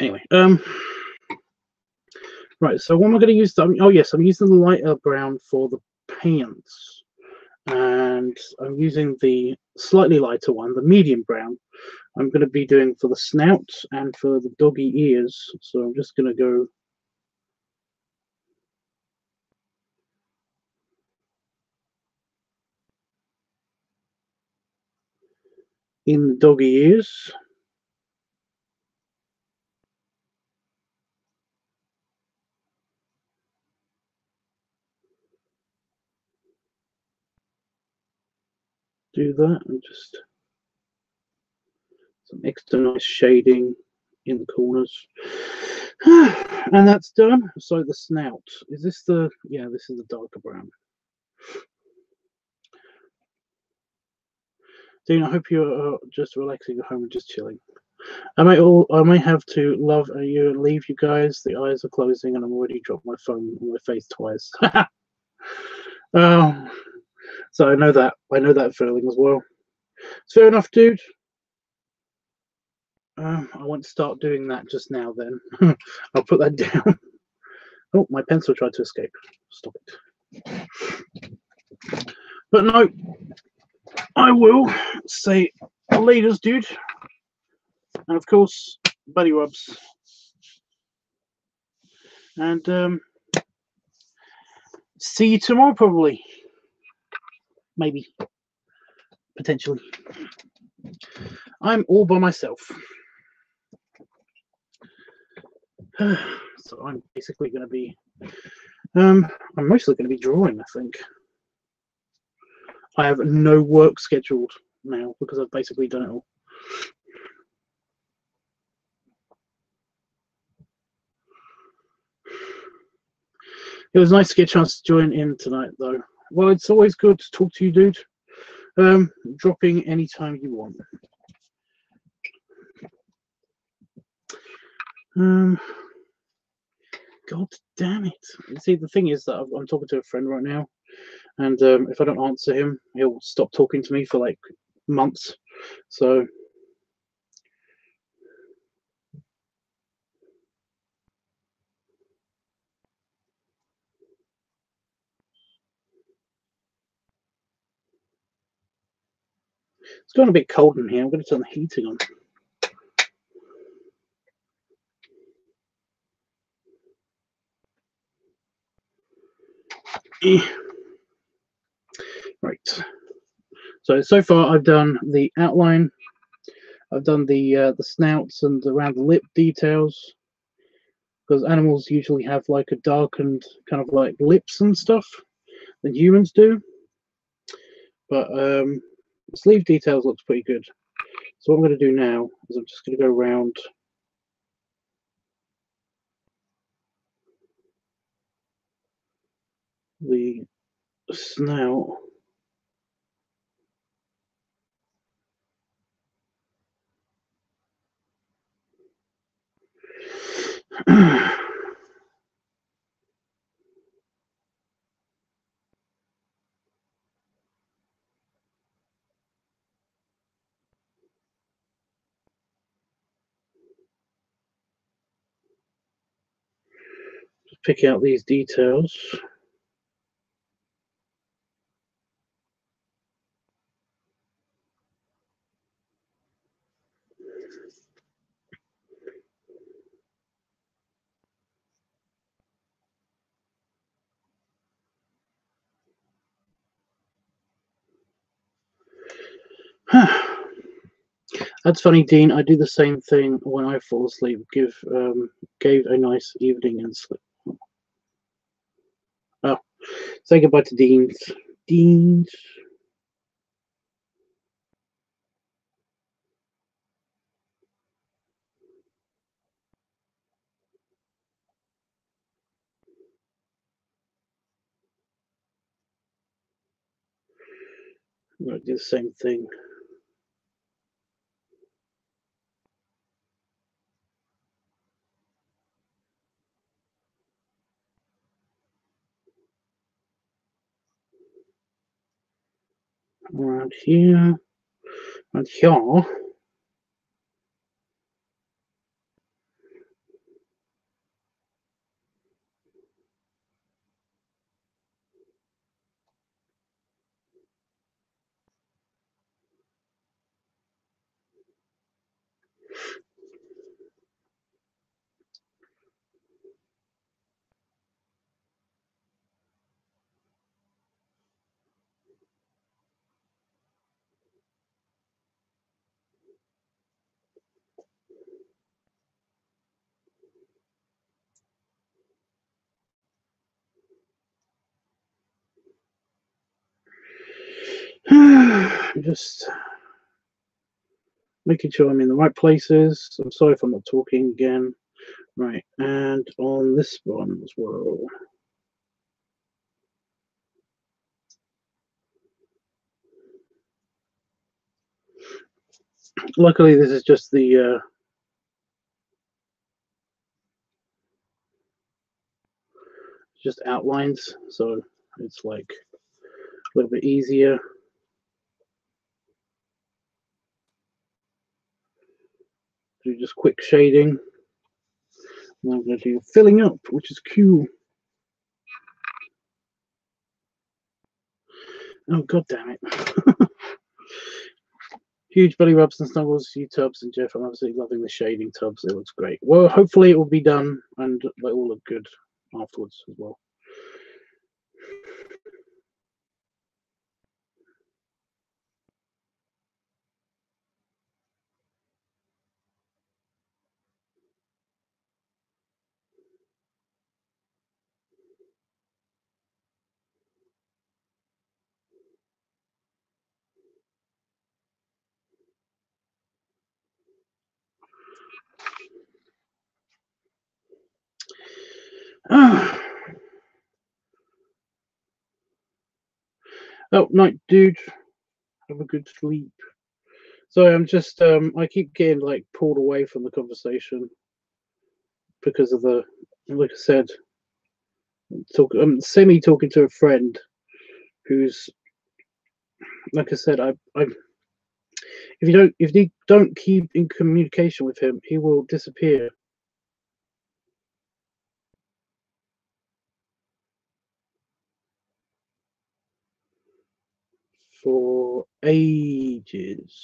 Anyway, right. So what am I going to use? Oh yes, I'm using the lighter brown for the pants, and I'm using the slightly lighter one, the medium brown. I'm going to be doing for the snout and for the doggy ears. So I'm just going to go in the doggy ears. Do that and just some extra nice shading in the corners. And that's done. So the snout, is this the, yeah, this is the darker brown. Dean, I hope you're just relaxing at home and just chilling. I may have to love you and leave you guys. The eyes are closing and I'm already dropped my phone on my face twice. Oh, so I know that feeling as well. It's fair enough, dude. I won't start doing that just now then. I'll put that down. Oh, my pencil tried to escape. Stop it. But no, I will say laters, dude. And of course, buddy rubs. And see you tomorrow, probably. Maybe. Potentially. I'm all by myself. So I'm basically going to be, I'm mostly going to be drawing, I think. I have no work scheduled now because I've basically done it all. It was nice to get a chance to join in tonight, though. Well, it's always good to talk to you, dude. Dropping anytime you want. God damn it. See, the thing is that I'm talking to a friend right now, and if I don't answer him, he'll stop talking to me for like months. So it's going a bit cold in here. I'm going to turn the heating on. Right. So far I've done the outline. I've done the snouts and around the lip details, because animals usually have like a darkened kind of like lips and stuff than humans do. But the sleeve details looks pretty good. So what I'm going to do now is I'm just going to go around the snout. Just pick out these details. That's funny, Dean. I do the same thing when I fall asleep. Gave a nice evening and sleep. Oh, say goodbye to Dean's. Dean's. I'm going to do the same thing. Around here. And here. Just making sure I'm in the right places. I'm sorry if I'm not talking again. Right, and on this one as well. Luckily, this is just the just outlines, so it's like a little bit easier. Do just quick shading. And I'm going to do filling up, which is cool. Oh, god damn it. Huge belly rubs and snuggles, you tubs and Jeff. I'm absolutely loving the shading tubs. It looks great. Well, hopefully it will be done and they all look good afterwards as well. Oh, night, dude. Have a good sleep. Sorry, I'm just I keep getting like pulled away from the conversation because of the, like I said, I'm semi talking to a friend who's, like I said, if you don't keep in communication with him, he will disappear for ages.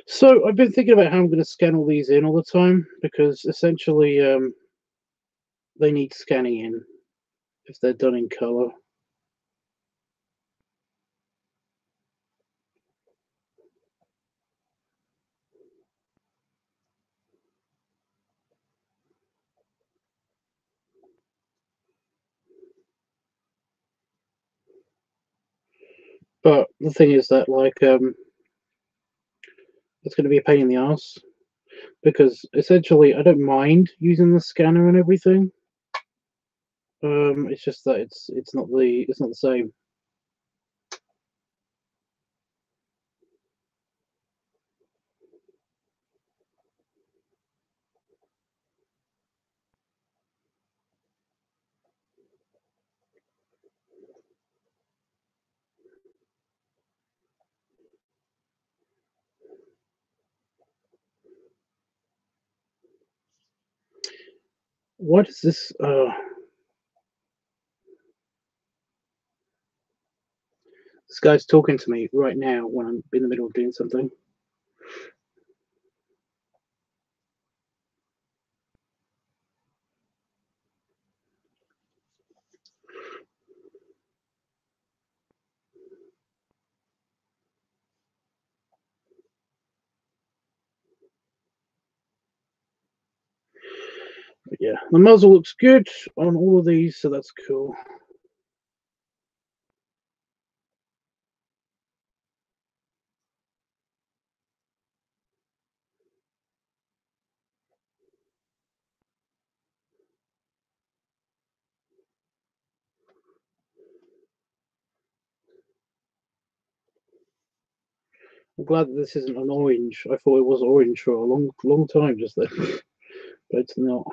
So I've been thinking about how I'm going to scan all these in all the time because essentially they need scanning in if they're done in color. But the thing is that like it's going to be a pain in the ass because essentially I don't mind using the scanner and everything. It's just that it's not the same. What is this? This guy's talking to me right now when I'm in the middle of doing something. But yeah, the muzzle looks good on all of these, so that's cool. I'm glad that this isn't an orange. I thought it was orange for a long time just then, but it's not.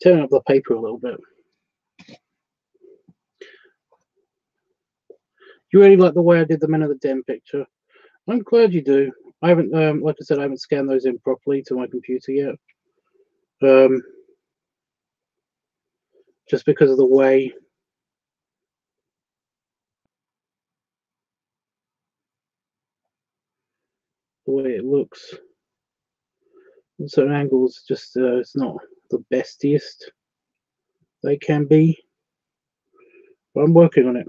Turn up the paper a little bit. You really like the way I did the Men of the Den picture? I'm glad you do. I haven't, like I said, I haven't scanned those in properly to my computer yet. Just because of the way it looks in certain angles, just it's not the bestiest they can be. But I'm working on it.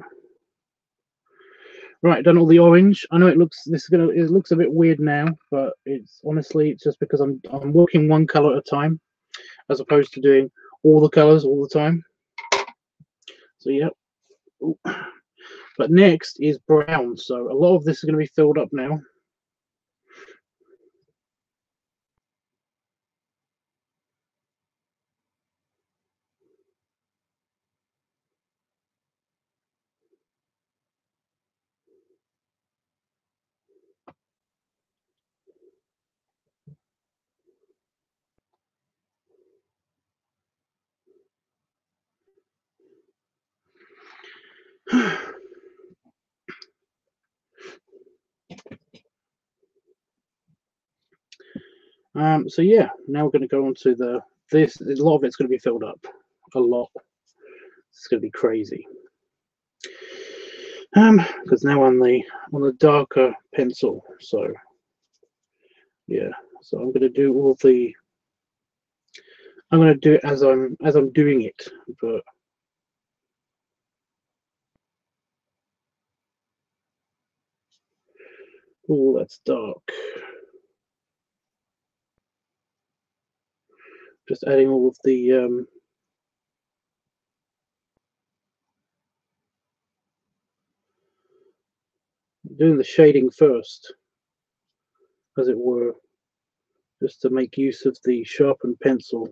Right, done all the orange. I know it looks it looks a bit weird now, but it's honestly it's just because I'm working one color at a time, as opposed to doing all the colors all the time. So yeah. Ooh. But next is brown, so a lot of this is going to be filled up now. So yeah, now we're going to go on to this. A lot of it's going to be filled up. A lot. It's going to be crazy. Because now on the darker pencil. So yeah. So I'm going to do all the. I'm going to do it as I'm doing it, but. Oh, that's dark. Just adding all of the doing the shading first, as it were, just to make use of the sharpened pencil.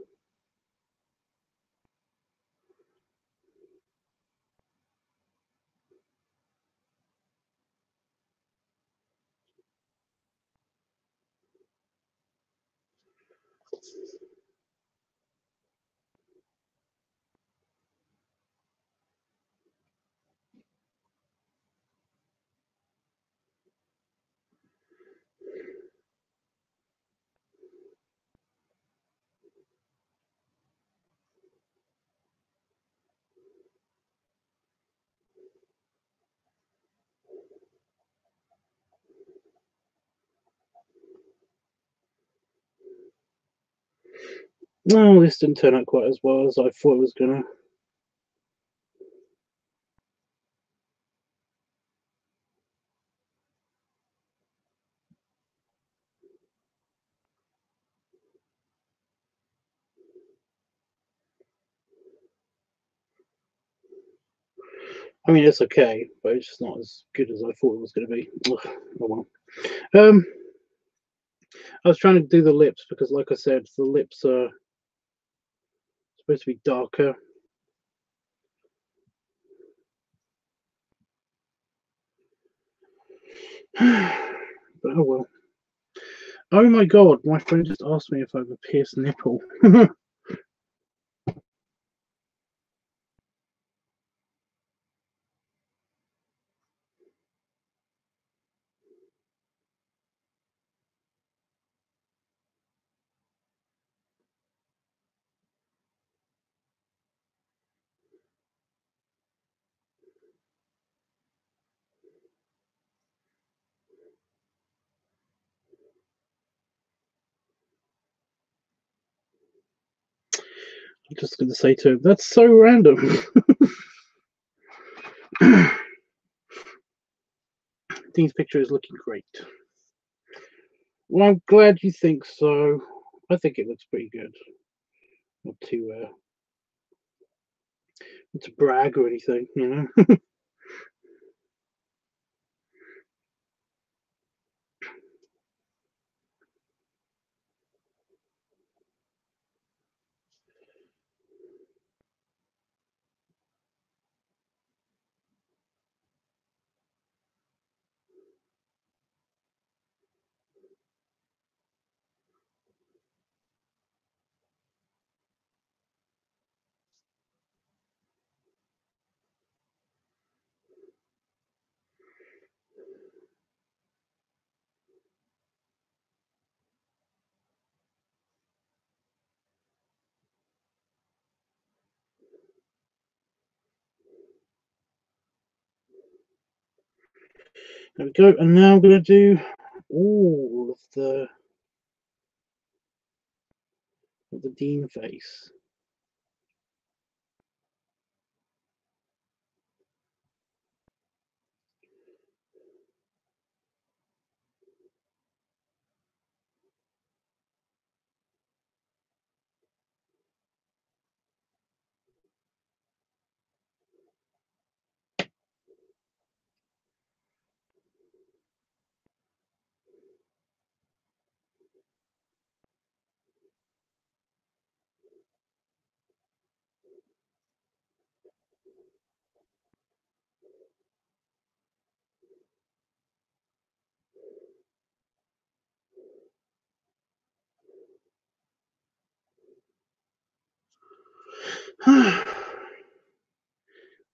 No, this didn't turn out quite as well as I thought it was gonna. I mean, it's okay, but it's just not as good as I thought it was going to be. Ugh, oh well. I was trying to do the lips because, like I said, the lips are supposed to be darker. But oh well. Oh my god, my friend just asked me if I have a pierced nipple. I'm just going to say to him, that's so random. Dean's picture is looking great. Well, I'm glad you think so. to brag or anything, you know. There we go. And now I'm going to do all of the Dean face.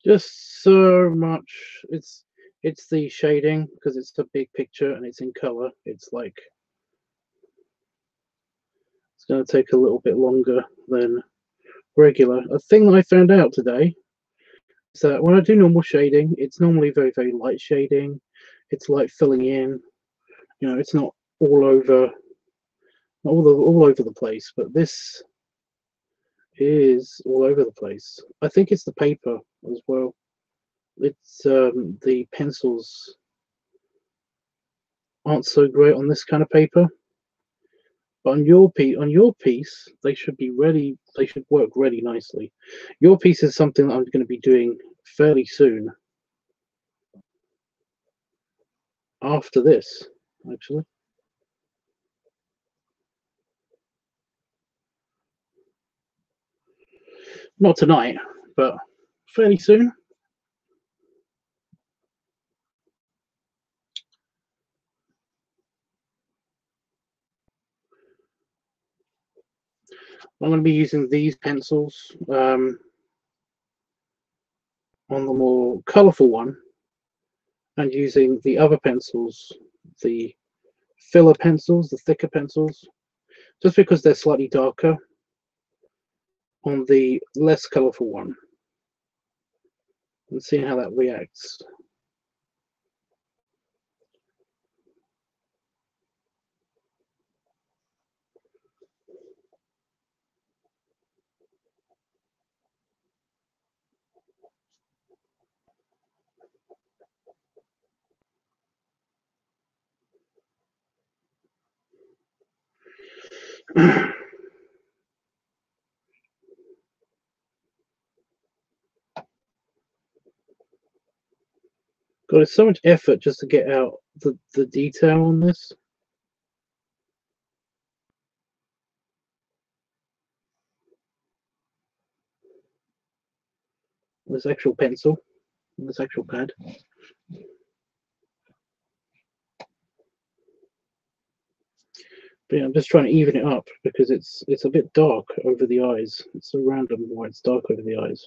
Just so much. It's the shading because it's a big picture and it's in color. It's like it's going to take a little bit longer than regular. A thing that I found out today is that when I do normal shading, it's normally very, very light shading. It's light filling in. You know, it's not all over, all over the place. But this is all over the place. I think it's the paper as well. It's the pencils aren't so great on this kind of paper. But on your piece, they should be ready. They should work really nicely. Your piece is something that I'm going to be doing fairly soon. After this, actually, not tonight, but fairly soon. I'm going to be using these pencils on the more colourful one, and using the other pencils, the filler pencils, the thicker pencils, just because they're slightly darker on the less colourful one, and seeing how that reacts. God, it's so much effort just to get out the detail on this. This actual pencil, this actual pad. But yeah, I'm just trying to even it up because it's a bit dark over the eyes. It's so random why it's dark over the eyes.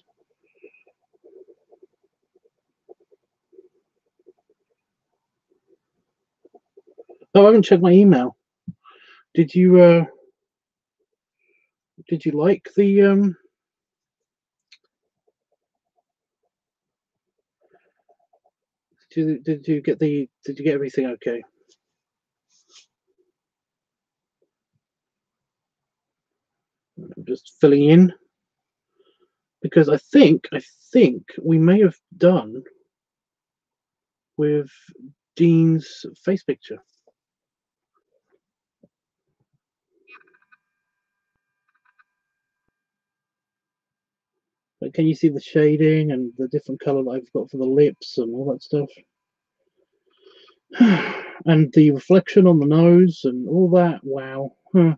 Oh, I haven't checked my email. Did you like the did you get everything okay? I'm just filling in because I think we may have done with Dean's face picture. But can you see the shading and the different color that I've got for the lips and all that stuff? And the reflection on the nose and all that. Wow. Ugh,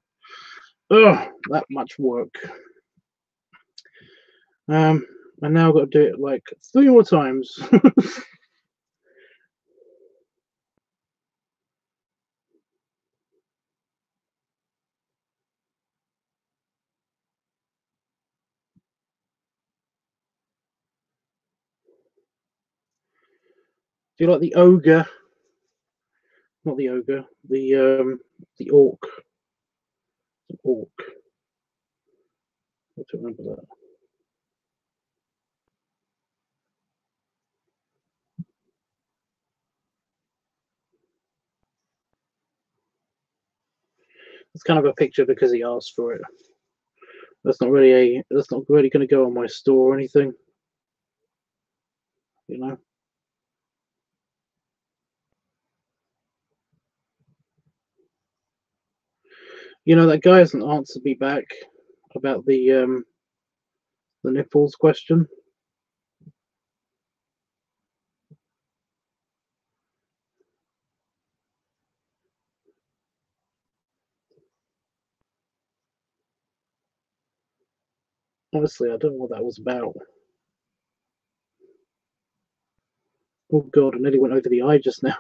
that much work. And now I've got to do it like 3 more times. Do you like the ogre? Not the ogre. The orc. The orc. I have to remember that. It's kind of a picture because he asked for it. That's not really going to go on my store or anything, you know. You know, that guy hasn't answered me back about the nipples question. Honestly, I don't know what that was about. Oh god, I nearly went over the eye just now.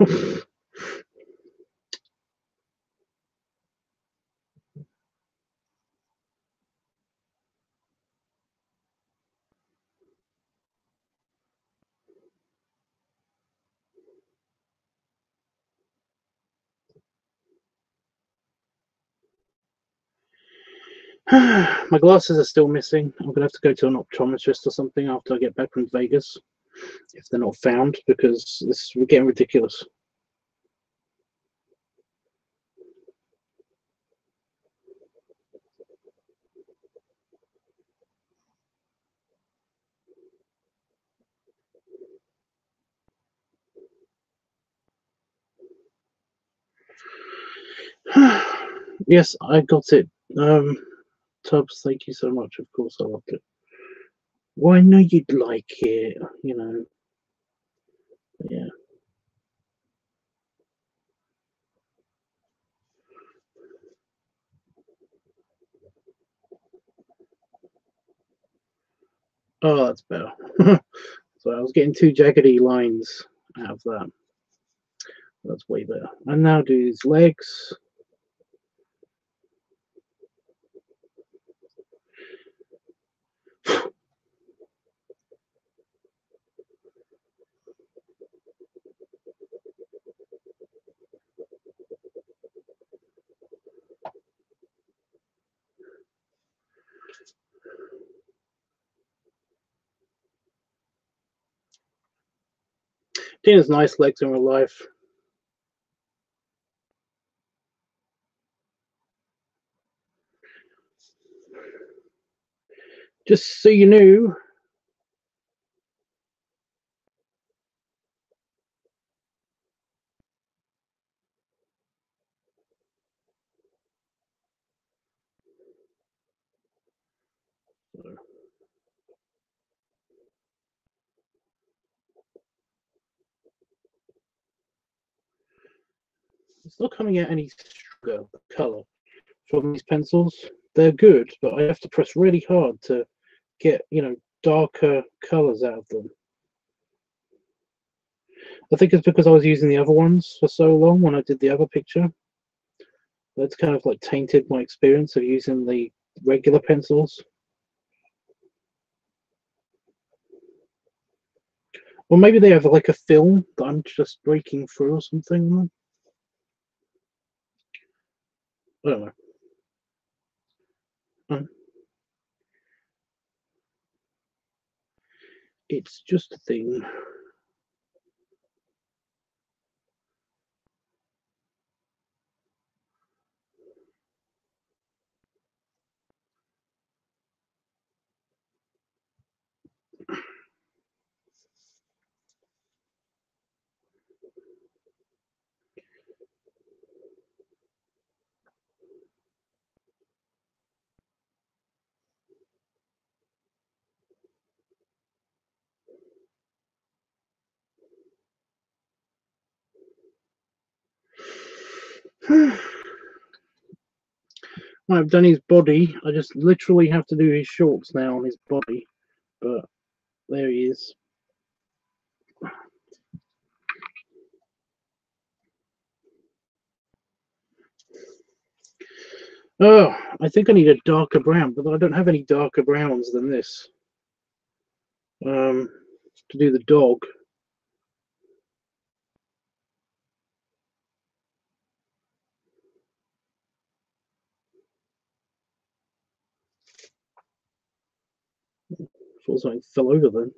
My glasses are still missing. I'm gonna have to go to an optometrist or something after I get back from Vegas, if they're not found, because we're getting ridiculous. Yes, I got it. Tubbs, thank you so much. Of course, I loved it. Well, I know you'd like it, you know. Yeah. Oh, that's better. So I was getting 2 jaggedy lines out of that. That's way better. And now do his legs. Tina's nice legs in real life. Just so you know, it's not coming out any stronger color from these pencils. They're good, but I have to press really hard to get, you know, darker colors out of them. I think it's because I was using the other ones for so long when I did the other picture. That's kind of like tainted my experience of using the regular pencils. Or maybe they have like a film that I'm just breaking through or something. I don't know. It's just a thing. I've done his body. I just literally have to do his shorts now on his body. But there he is. Oh, I think I need a darker brown, but I don't have any darker browns than this. To do the dog. I thought something fell over then.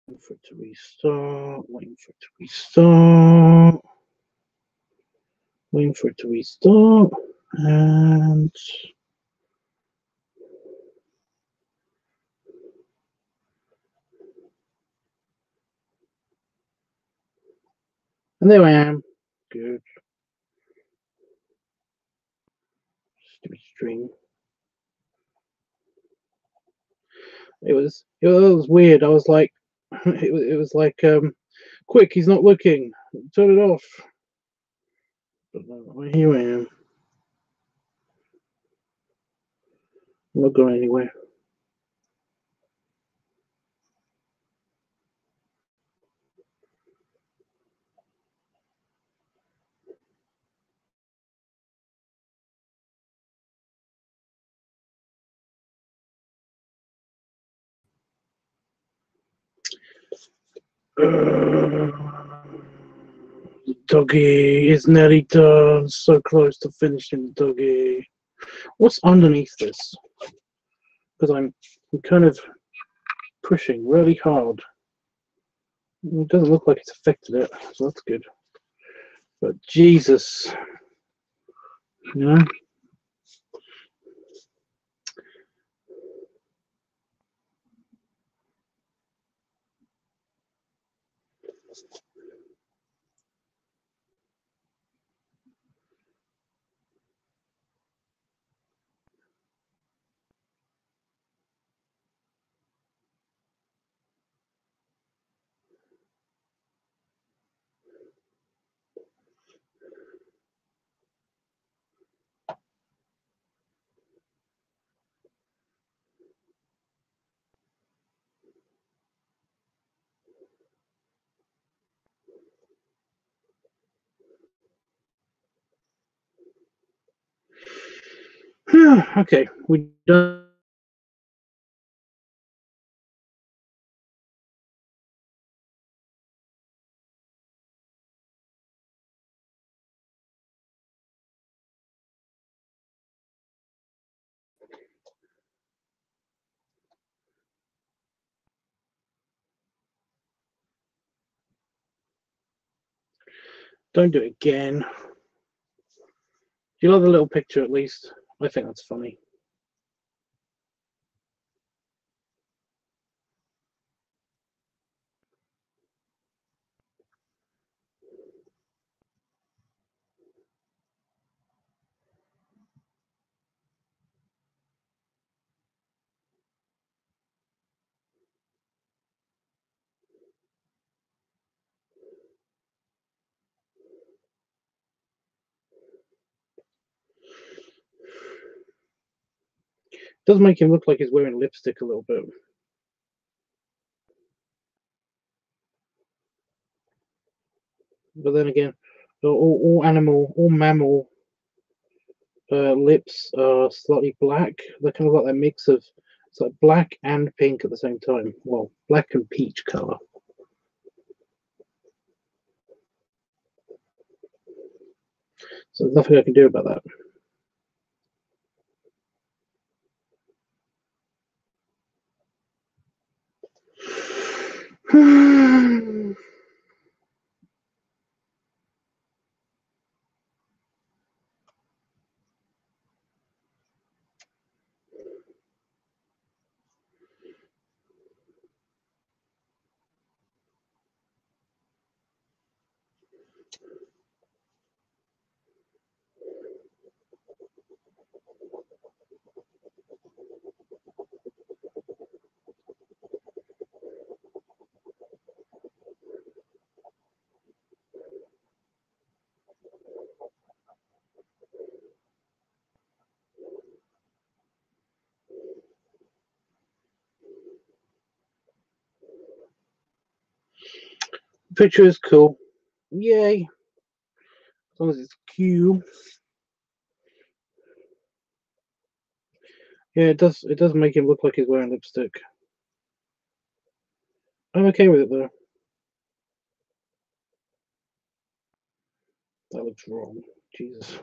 Waiting for it to restart. Waiting for it to restart. Waiting for it to restart. And there I am. Good. Stupid string. It was weird. I was like, it was like, quick, he's not looking. Turn it off. But here I am. I'm not going anywhere. The doggy is nearly done. So close to finishing the doggy. What's underneath this? Because I'm kind of pushing really hard. It doesn't look like it's affected it, so that's good. But Jesus, you know. Okay, we don't. Don't do it again. You love the little picture at least. I think that's funny. Does make him look like he's wearing lipstick a little bit. But then again, all mammal lips are slightly black. They're kind of like that mix of, it's like black and pink at the same time. Well, black and peach color. So there's nothing I can do about that. Picture is cool. Yay. As long as it's cute. Yeah, it does make him look like he's wearing lipstick. I'm okay with it though. That looks wrong. Jesus.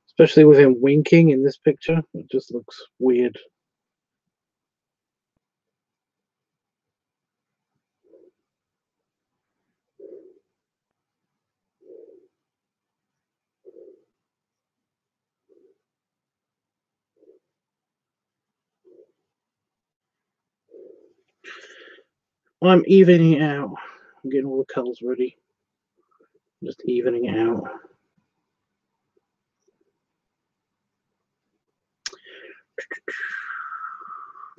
Especially with him winking in this picture. It just looks weird. I'm evening it out. I'm getting all the colours ready. Just evening it out.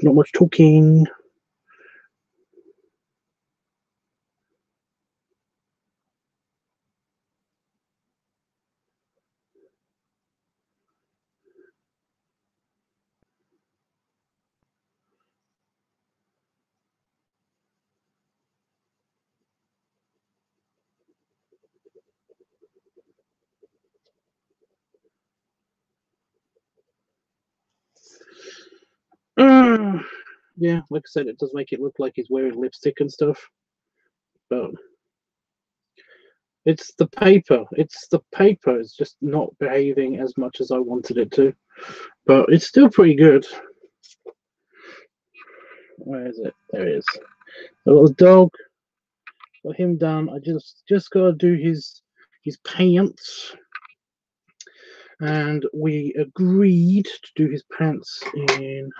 Not much talking. Yeah, like I said, it does make it look like he's wearing lipstick and stuff. But it's the paper. It's the paper. It's just not behaving as much as I wanted it to. But it's still pretty good. Where is it? There it is. A little dog. Got him done. I just gotta do his pants. And we agreed to do his pants in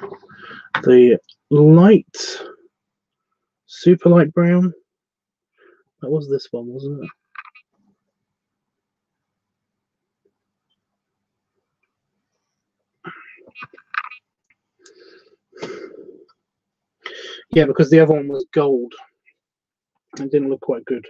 the light, super light brown. That was this one, wasn't it? Yeah, because the other one was gold. It didn't look quite good.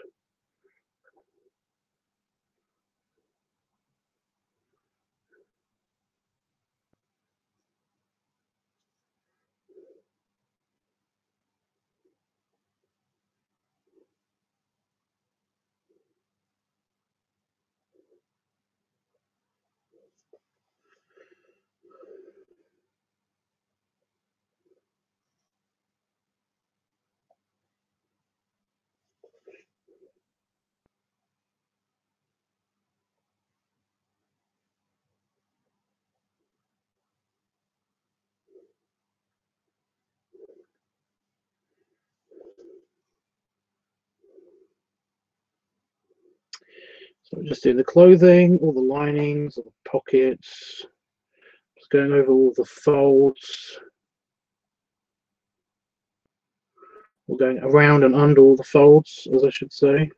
So we're just doing the clothing, all the linings, all the pockets, just going over all the folds. We're going around and under all the folds, as I should say.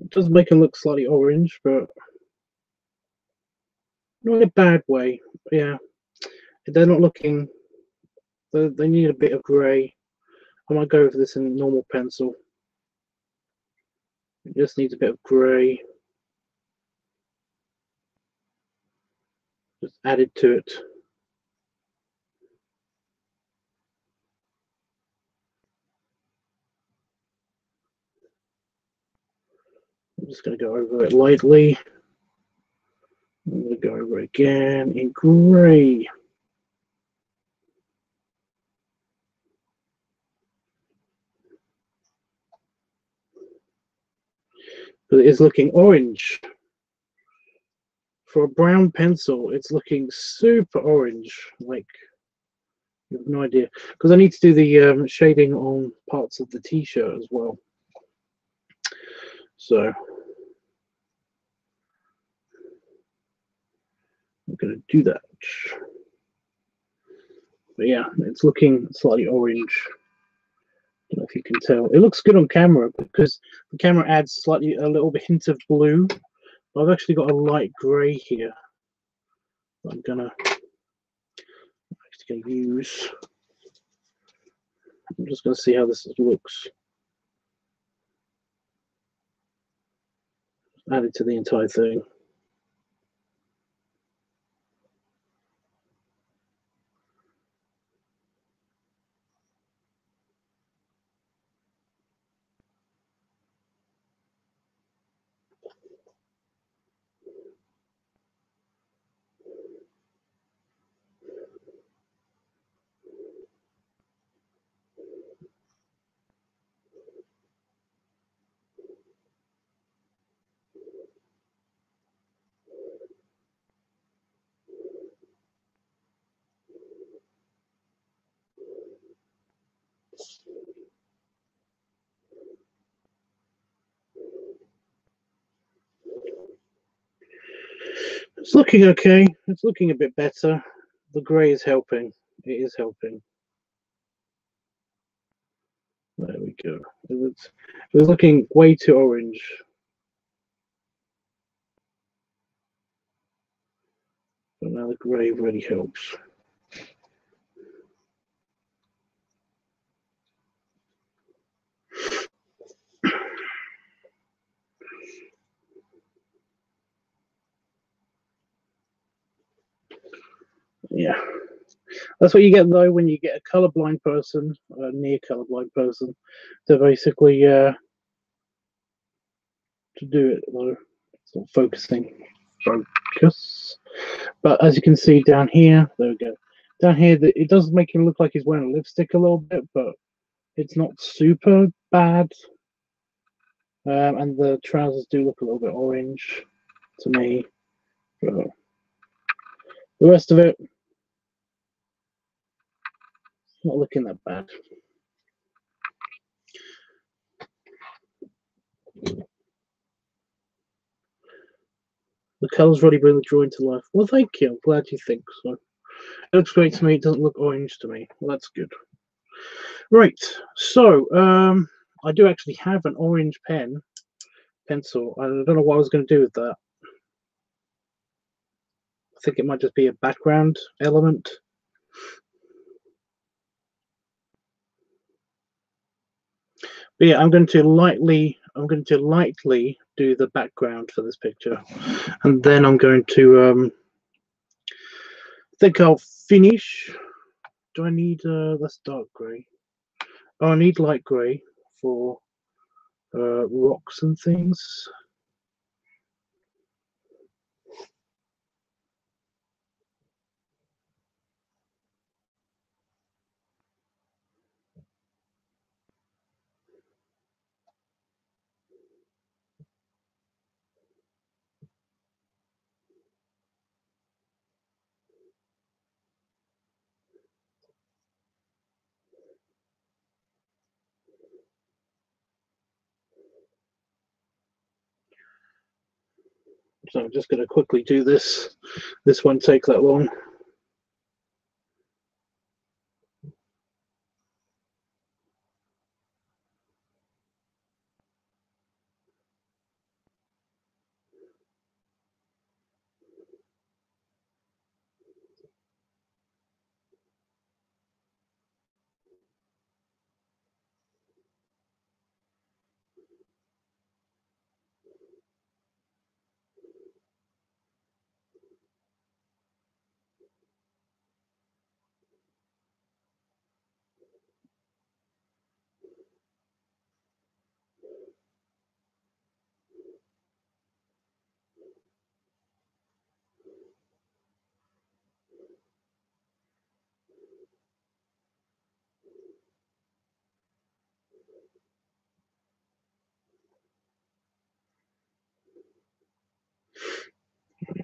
It does make it look slightly orange, but not in a bad way. Yeah, they're not looking. They need a bit of grey. I might go over this in normal pencil. It just needs a bit of grey. Just added to it. I'm just going to go over it lightly. I'm going to go over it again in grey. But it is looking orange. For a brown pencil, it's looking super orange. Like, you have no idea. Because I need to do the shading on parts of the t-shirt as well. So I'm going to do that. But yeah, it's looking slightly orange. I don't know if you can tell. It looks good on camera because the camera adds slightly a little bit hint of blue. I've actually got a light grey here. I'm actually gonna use. I'm just gonna see how this looks. Add it to the entire thing. It's looking okay. It's looking a bit better. The grey is helping. It is helping. There we go. It was looking way too orange. But now the grey really helps. Yeah. That's what you get though when you get a colorblind person, a near colorblind person, to basically to do it though. It's not focusing. Focus. But as you can see down here, there we go. Down here, it does make him look like he's wearing a lipstick a little bit, but it's not super bad. And the trousers do look a little bit orange to me. But the rest of it, not looking that bad. The colours really bring the drawing to life. Well, thank you. I'm glad you think so. It looks great to me. It doesn't look orange to me. Well, that's good. Right. So, I do actually have an orange pencil. I don't know what I was going to do with that. I think it might just be a background element. But yeah, I'm going to lightly do the background for this picture, and then I'm going to I think I'll finish. Do I need that's dark grey? Oh, I need light grey for rocks and things. So I'm just going to quickly do this. This won't take that long.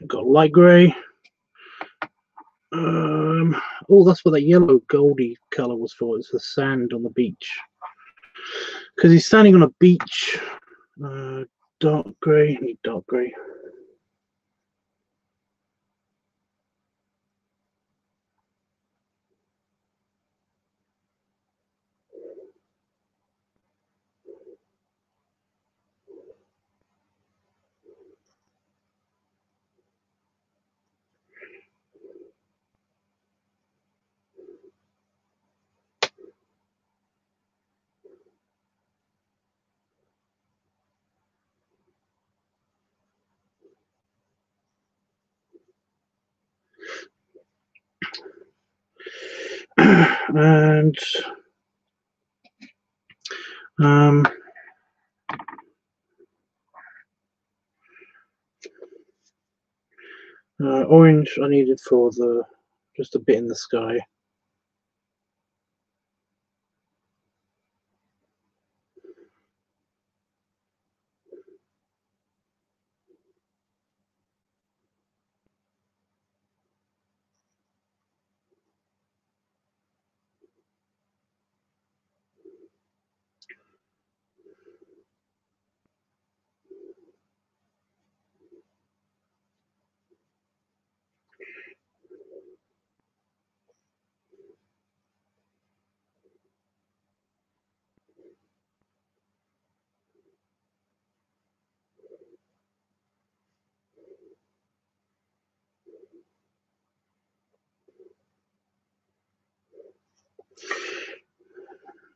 Got light grey. Oh, that's what that yellow goldy color was for. It's the sand on the beach. Because he's standing on a beach. Dark grey. Need dark grey. And orange I needed for the just a bit in the sky.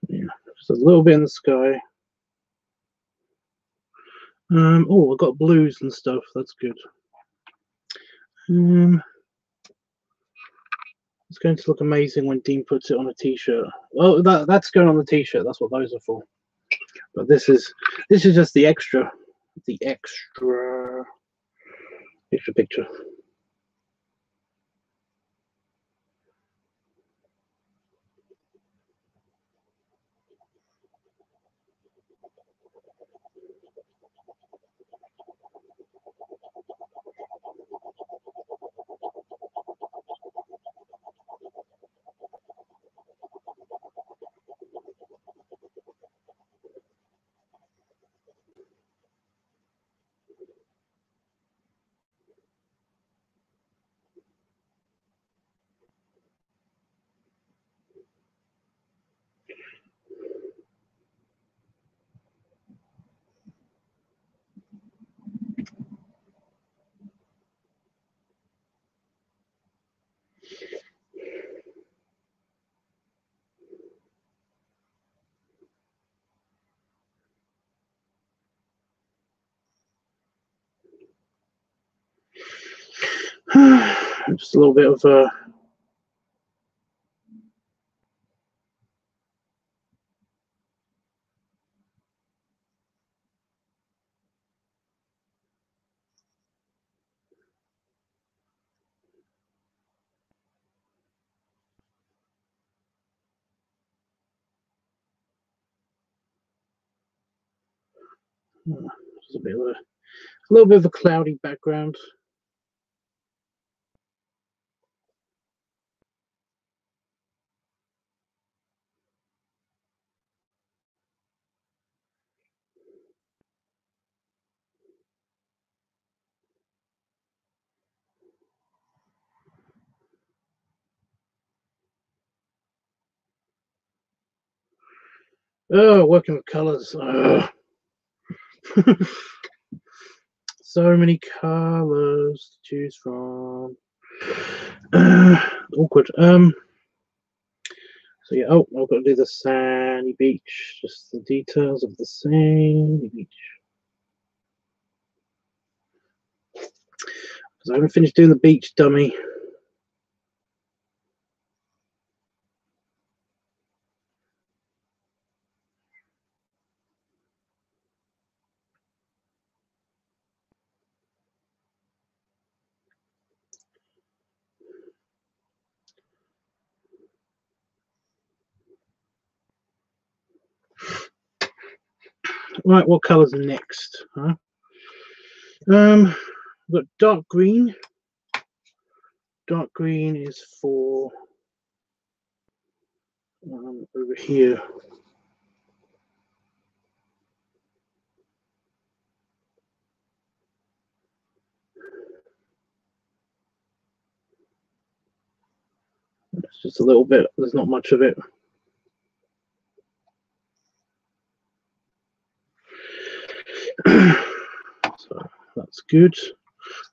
Yeah, just a little bit in the sky. Oh, I got blues and stuff. That's good. It's going to look amazing when Dean puts it on a t-shirt. Oh, that's going on the t-shirt. That's what those are for. But this is just the extra picture. Just a little bit of There's a little bit of a cloudy background. Oh, working with colors. So many colors to choose from. Awkward. So yeah, oh, I've got to do the sandy beach. Just the details of the sandy beach. Because I haven't finished doing the beach, dummy. Right, what colours next? Huh? We've got dark green. Dark green is for over here. It's just a little bit. There's not much of it. So that's good.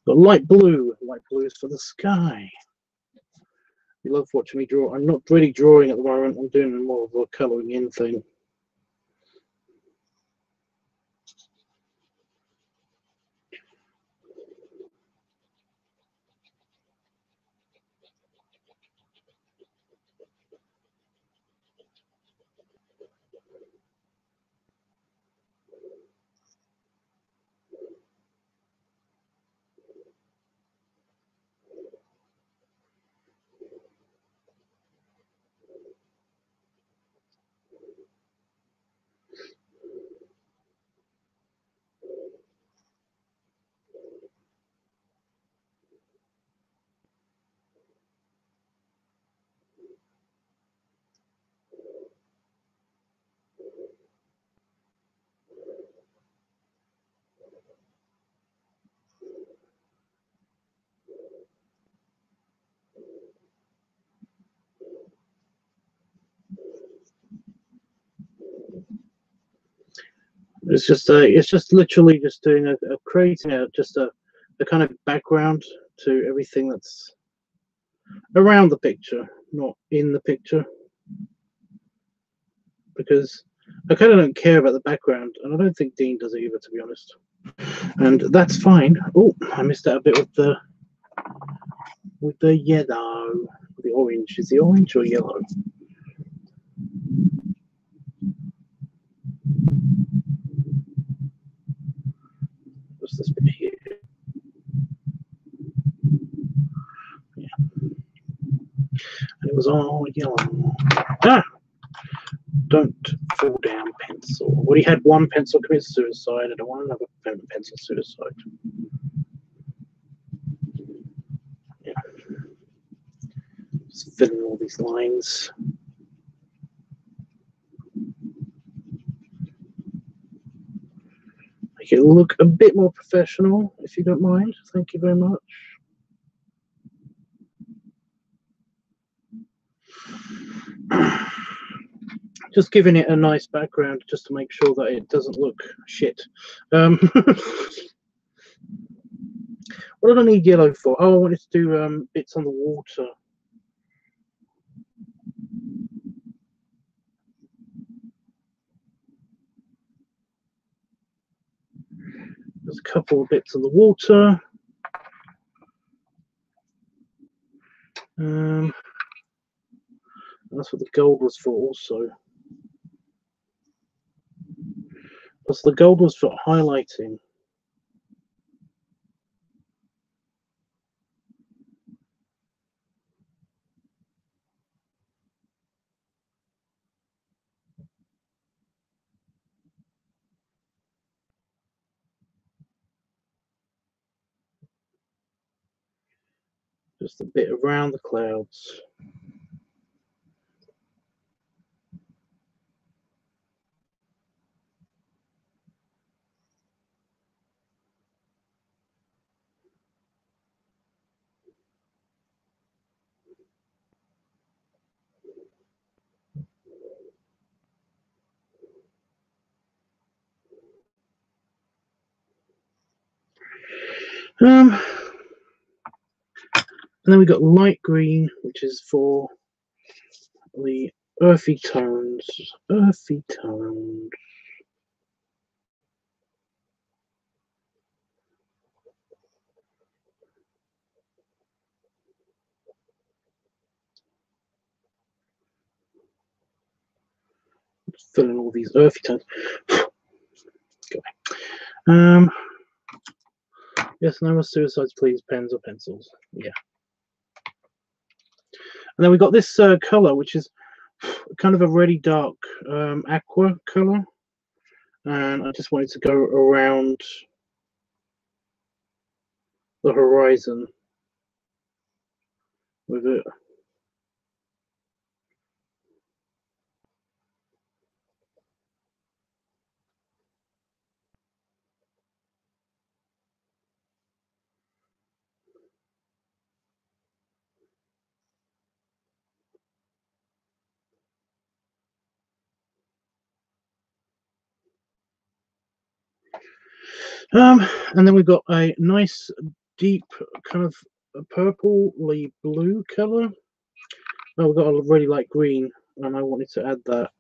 Got light blue. Light blue is for the sky. You love watching me draw. I'm not really drawing at the moment. I'm doing more of a colouring in thing. It's just literally just doing creating a kind of background to everything that's around the picture, not in the picture, because I kind of don't care about the background, and I don't think Dean does either, to be honest. And that's fine. Oh, I missed out a bit with the yellow, the orange. Is the orange or yellow? What's this bit here? Yeah. And it was all yellow. Ah! Don't fall down, pencil. Well, he had one pencil commit suicide. I don't want another pencil suicide. Yeah. Just filling all these lines. Make it look a bit more professional, if you don't mind. Thank you very much. Just giving it a nice background just to make sure that it doesn't look shit. What did I need yellow for? Oh, I wanted to do bits on the water. There's a couple of bits on the water. That's what the gold was for also. Plus the gold was for highlighting. Just a bit around the clouds. And then we got light green, which is for the earthy tones. Earthy tones. Just fill in all these earthy tones. Okay. Yes, no more suicides, please. Pens or pencils. Yeah. And then we got this color, which is kind of a really dark aqua color, and I just wanted to go around the horizon with it. And then we've got a nice deep kind of purpley blue color. Oh, we've got a really light green, and I wanted to add that.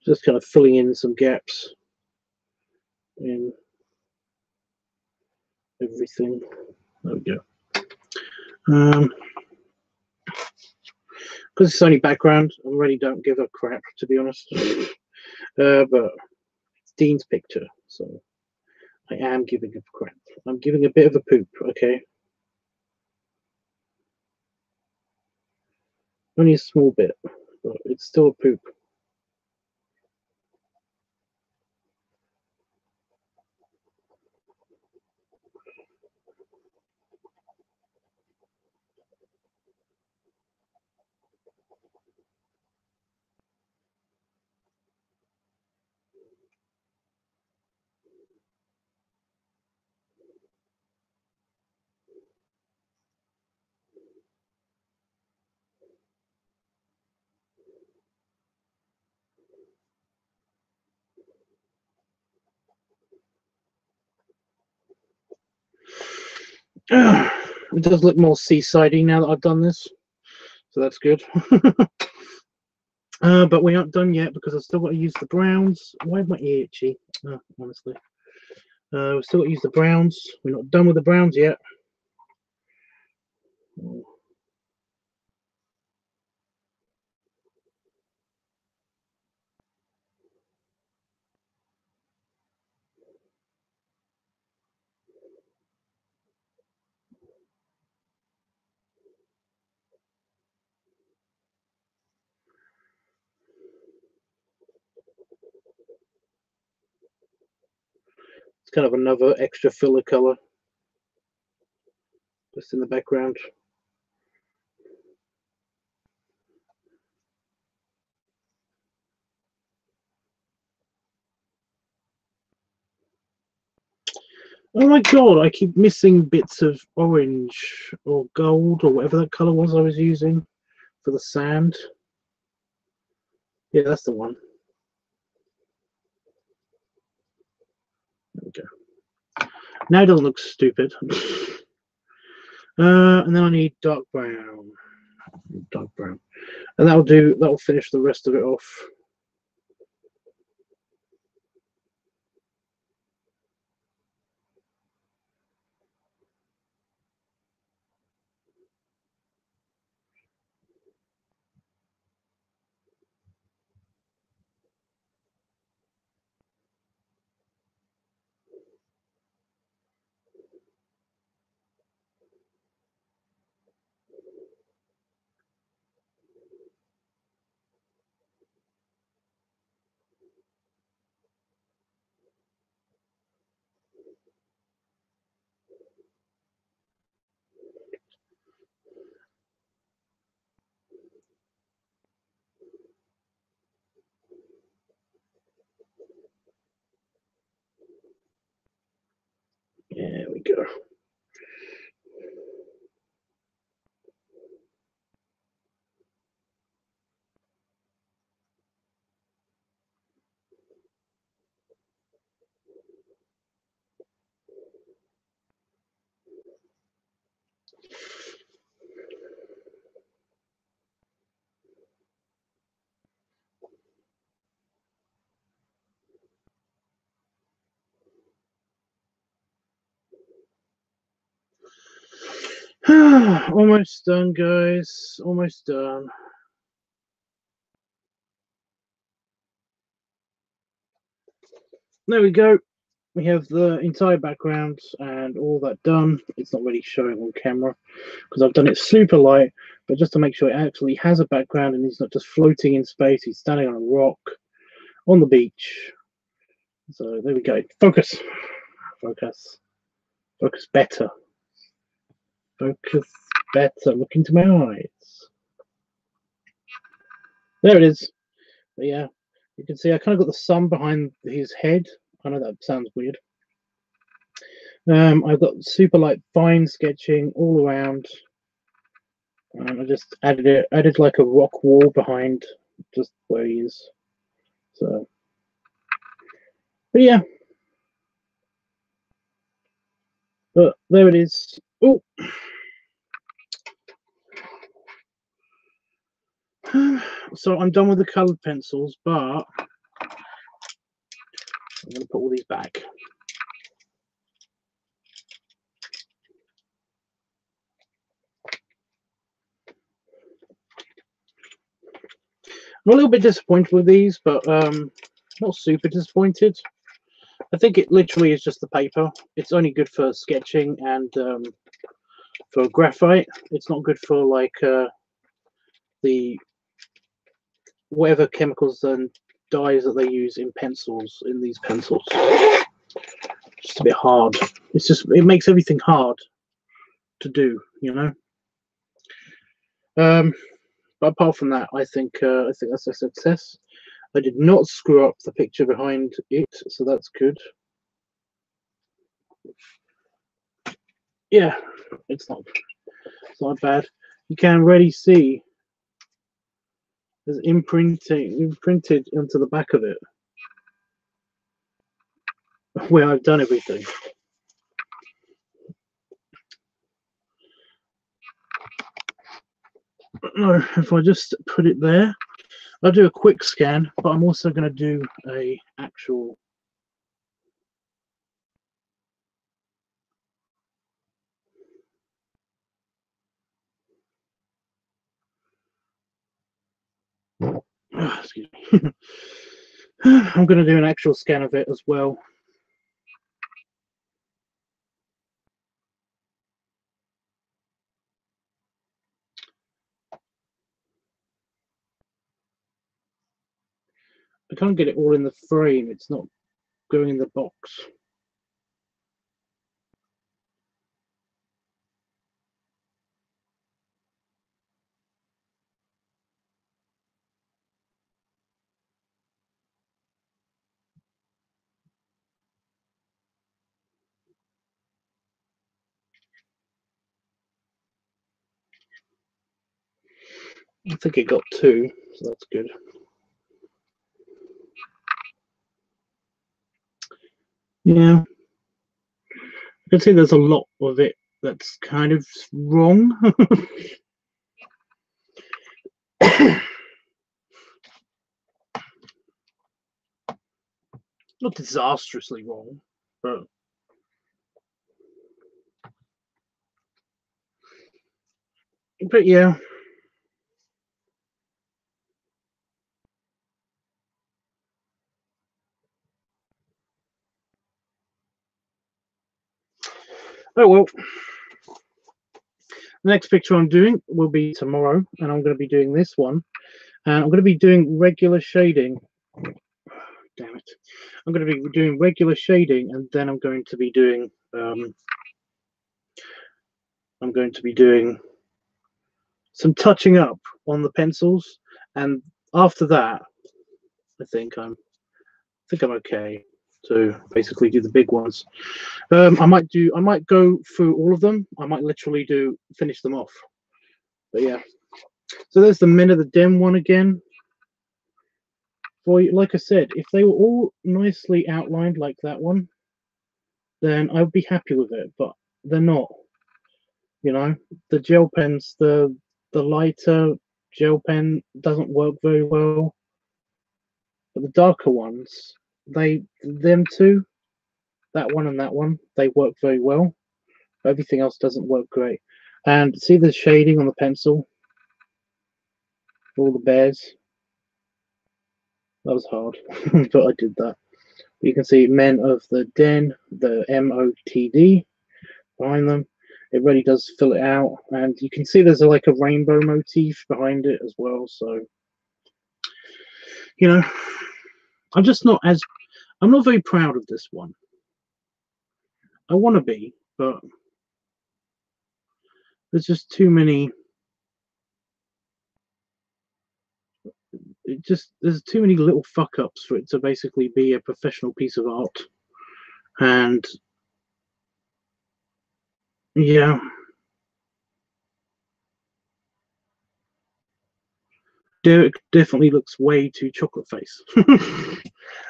Just kind of filling in some gaps in everything. There we go. Because it's only background, I really don't give a crap, to be honest. But it's Dean's picture, so I am giving a crap. I'm giving a bit of a poop, okay? Only a small bit, but it's still a poop. It does look more seasidey now that I've done this, so that's good. But we aren't done yet because I've still got to use the browns. Why is my ear itchy? Oh, honestly. We've still got to use the browns. We're not done with the browns yet. It's kind of another extra filler color just in the background. Oh my god, I keep missing bits of orange or gold or whatever that color was I was using for the sand. Yeah, that's the one. There we go. Now it doesn't look stupid. And then I need dark brown. Dark brown. And that'll finish the rest of it off. go. Almost done, guys. Almost done. There we go. We have the entire background and all that done. It's not really showing on camera because I've done it super light, but just to make sure it actually has a background and he's not just floating in space. He's standing on a rock on the beach. So there we go. Focus. Focus. Focus better. Focus better. Look into my eyes. There it is. But yeah, you can see I kind of got the sun behind his head. I know that sounds weird. I've got super light fine sketching all around. I just added like a rock wall behind just where he is. So, but yeah. But there it is. Oh. So I'm done with the colored pencils, but I'm going to put all these back. I'm a little bit disappointed with these, but not super disappointed. I think it literally is just the paper. It's only good for sketching and for graphite. It's not good for like the whatever chemicals and dyes that they use in pencils, in these pencils. Just a bit hard. It makes everything hard to do, you know. But apart from that, I think that's a success. I did not screw up the picture behind it, so that's good. Yeah, it's not bad. You can already see there's imprinted into the back of it where I've done everything. No, if I just put it there, I'll do a quick scan, but I'm also going to do a actual. Excuse me. I'm going to do an actual scan of it as well. I can't get it all in the frame. It's not going in the box. I think it got 2, so that's good. Yeah. I can see there's a lot of it that's kind of wrong. Not disastrously wrong, but yeah. Oh well. The next picture I'm doing will be tomorrow, and I'm going to be doing this one. And I'm going to be doing regular shading. Damn it. I'm going to be doing regular shading, and then I'm going to be doing some touching up on the pencils, and after that I think I'm okay. to basically do the big ones. I might go through all of them. I might literally finish them off. But yeah. So there's the Men of the Den one again. Boy, like I said, if they were all nicely outlined like that one, then I would be happy with it. But they're not. You know, the gel pens, the lighter gel pen doesn't work very well. But the darker ones, them two, that one and that one, they work very well. Everything else doesn't work great. And see the shading on the pencil? All the bears. That was hard, but I did that. You can see Men of the Den, the MOTD behind them. It really does fill it out, and you can see there's like a rainbow motif behind it as well. So, you know, I'm not very proud of this one. I want to be, but there's just too many. There's too many little fuck ups for it to basically be a professional piece of art, and yeah. Derek definitely looks way too chocolate face.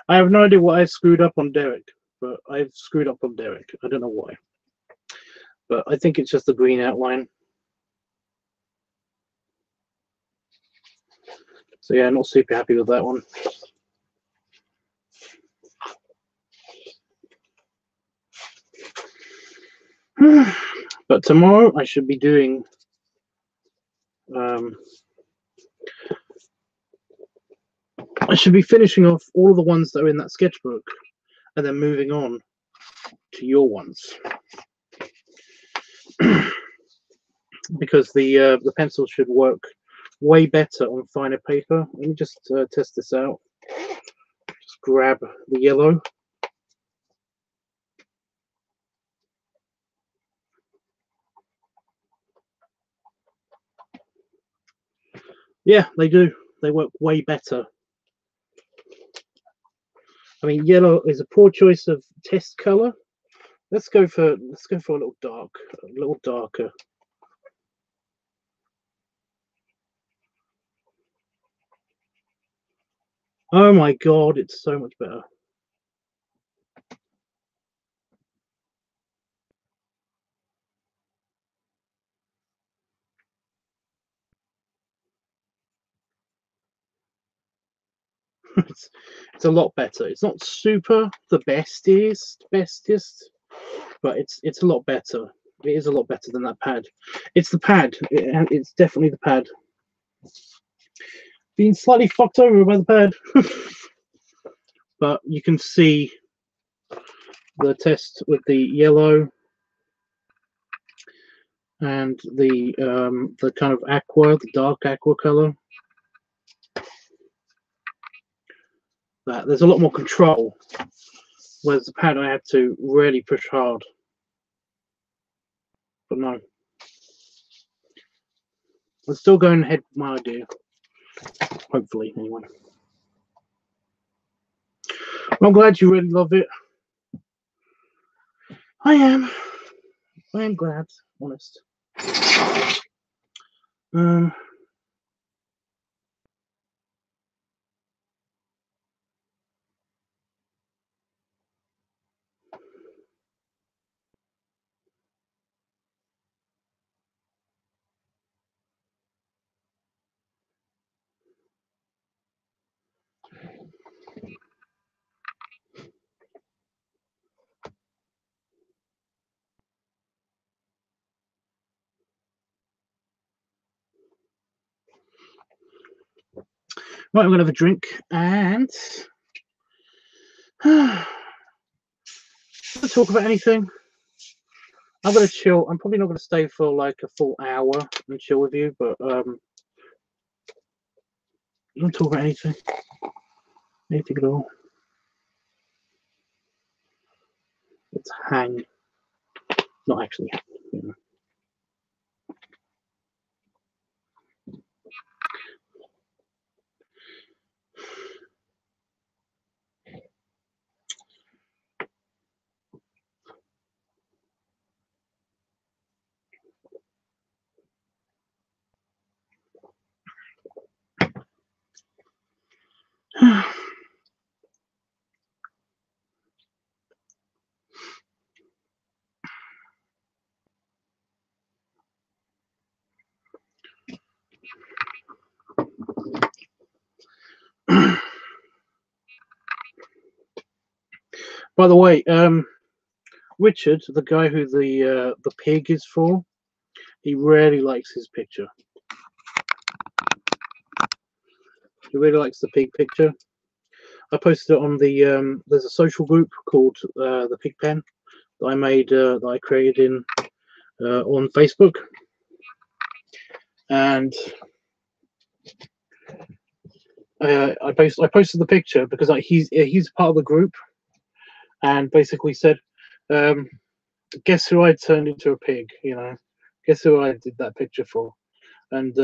I have no idea what I screwed up on Derek, but I've screwed up on Derek. I don't know why. But I think it's just the green outline. So yeah, not super happy with that one. But tomorrow I should be doing I should be finishing off all of the ones that are in that sketchbook and then moving on to your ones. Because the pencil should work way better on finer paper. Let me just test this out. Just grab the yellow. Yeah, they do. They work way better. I mean, yellow is a poor choice of test color. Let's go for a little darker. Oh my god, it's so much better. It's a lot better. It's not super the bestest, but it's a lot better. It is a lot better than that pad. It's the pad. It's definitely the pad. Being slightly fucked over by the pad. But you can see the test with the yellow and the kind of aqua, the dark aqua color. That there's a lot more control. Whereas the pad, I had to really push hard. But no, I'm still going ahead with my idea. Hopefully, anyway. I'm glad you really love it. I am glad, honest. Right, I'm gonna have a drink and let's talk about anything. I'm gonna chill. I'm probably not gonna stay for like a full hour and chill with you, but I'm gonna talk about anything at all. Let's hang. Not actually. You know. By the way, Richard, the guy who the pig is for, he really likes his picture. He really likes the pig picture. I posted it on the there's a social group called the Pig Pen that I made that I created in on Facebook, and I posted the picture because he's part of the group, and basically said, guess who I turned into a pig? You know, guess who I did that picture for? And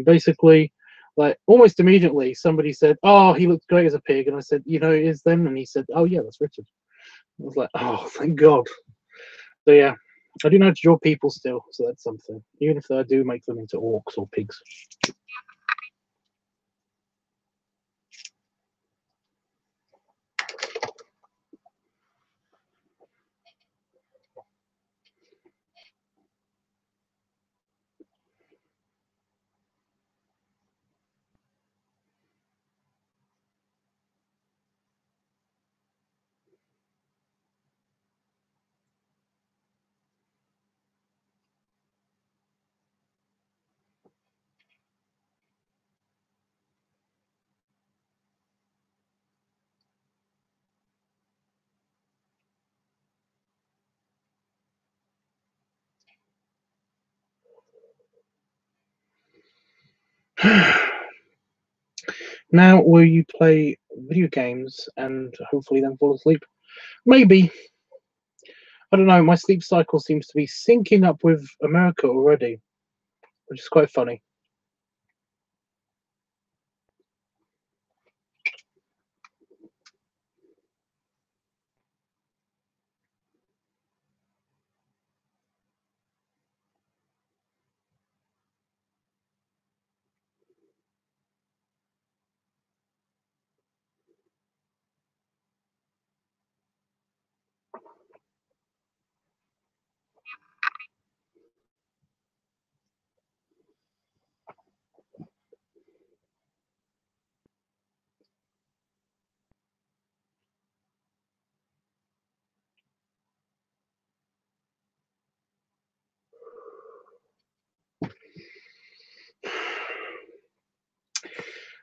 basically, like almost immediately, somebody said, "Oh, he looks great as a pig," and I said, "You know, it is then," and he said, "Oh yeah, that's Richard." I was like, "Oh, thank God." So yeah, I do know how to draw people still, so that's something. Even if I do make them into orcs or pigs. Now, will you play video games and hopefully then fall asleep? Maybe. I don't know. My sleep cycle seems to be syncing up with America already, which is quite funny.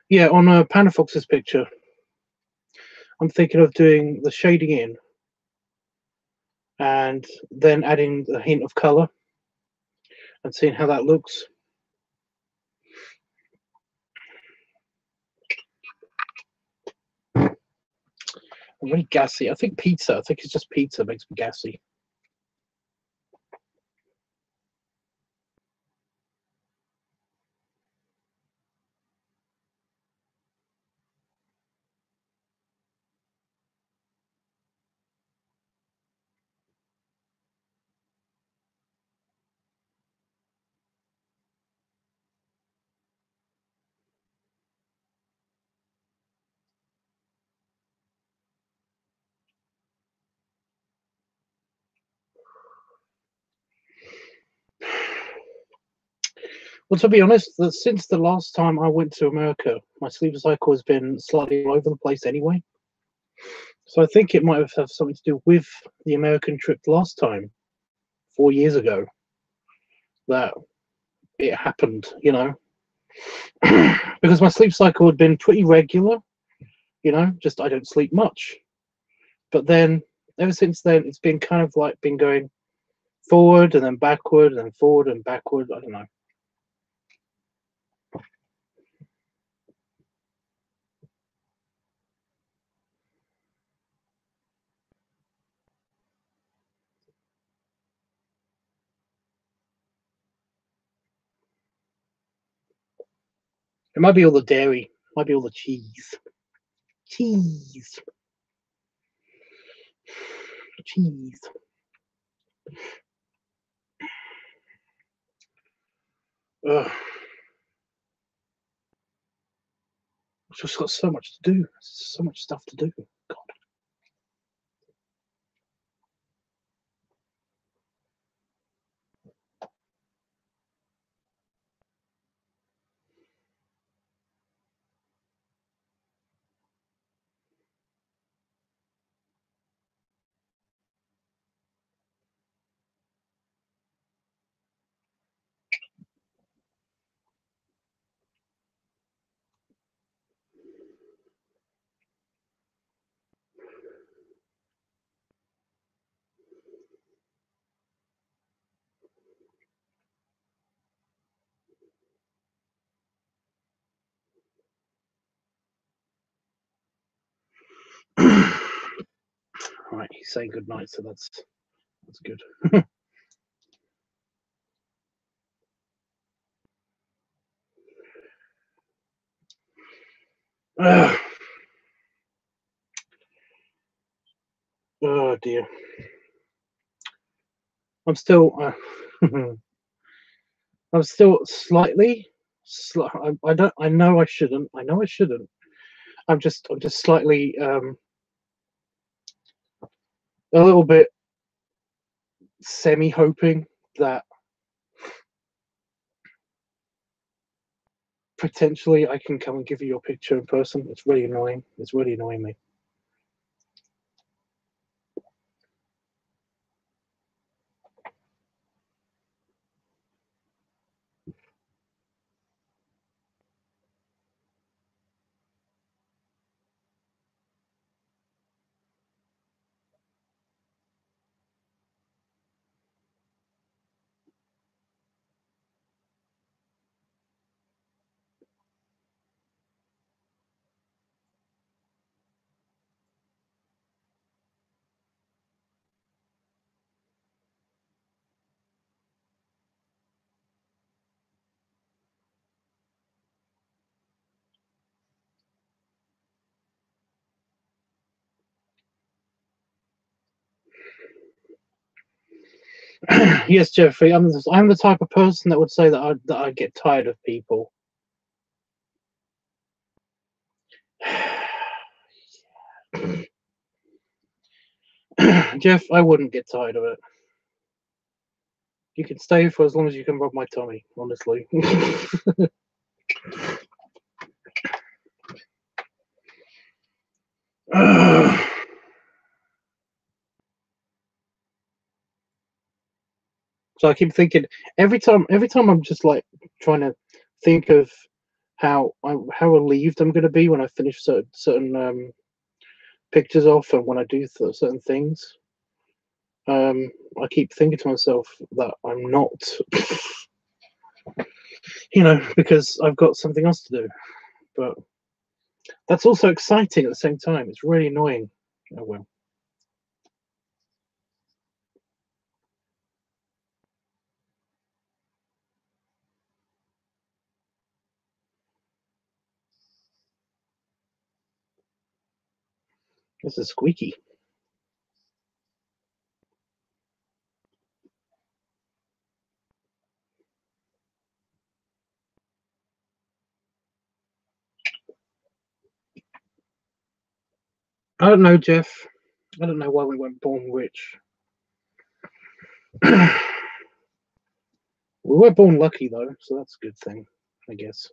Yeah, on Panda Fox's picture, I'm thinking of doing the shading in and then adding a hint of color and seeing how that looks. I'm really gassy. I think it's just pizza makes me gassy. Well, to be honest, since the last time I went to America, my sleep cycle has been slightly all over the place anyway. So I think it might have something to do with the American trip last time, 4 years ago, that it happened, you know. Because my sleep cycle had been pretty regular, you know, just I don't sleep much. But then ever since then, it's been kind of like been going forward and then backward and then forward and backward. I don't know. It might be all the dairy, it might be all the cheese. Cheese. Cheese. Ugh. just got so much to do. So much stuff to do. Right, he's saying good night, so that's good. Oh dear. I'm still. I'm still slightly. I don't. I know I shouldn't. I know I shouldn't. I'm just slightly. A little bit semi hoping that potentially I can come and give you your picture in person. It's really annoying. It's really annoying me. Yes, Jeffrey. I'm the type of person that would say that I get tired of people. Jeff, I wouldn't get tired of it. You can stay for as long as you can rub my tummy, honestly. So I keep thinking every time I'm just like trying to think of how relieved I'm going to be when I finish certain pictures off and when I do certain things. I keep thinking to myself that I'm not, because I've got something else to do. But that's also exciting at the same time. It's really annoying. Oh well. This is squeaky. I don't know, Jeff. I don't know why we weren't born rich. We were born lucky though, so that's a good thing, I guess.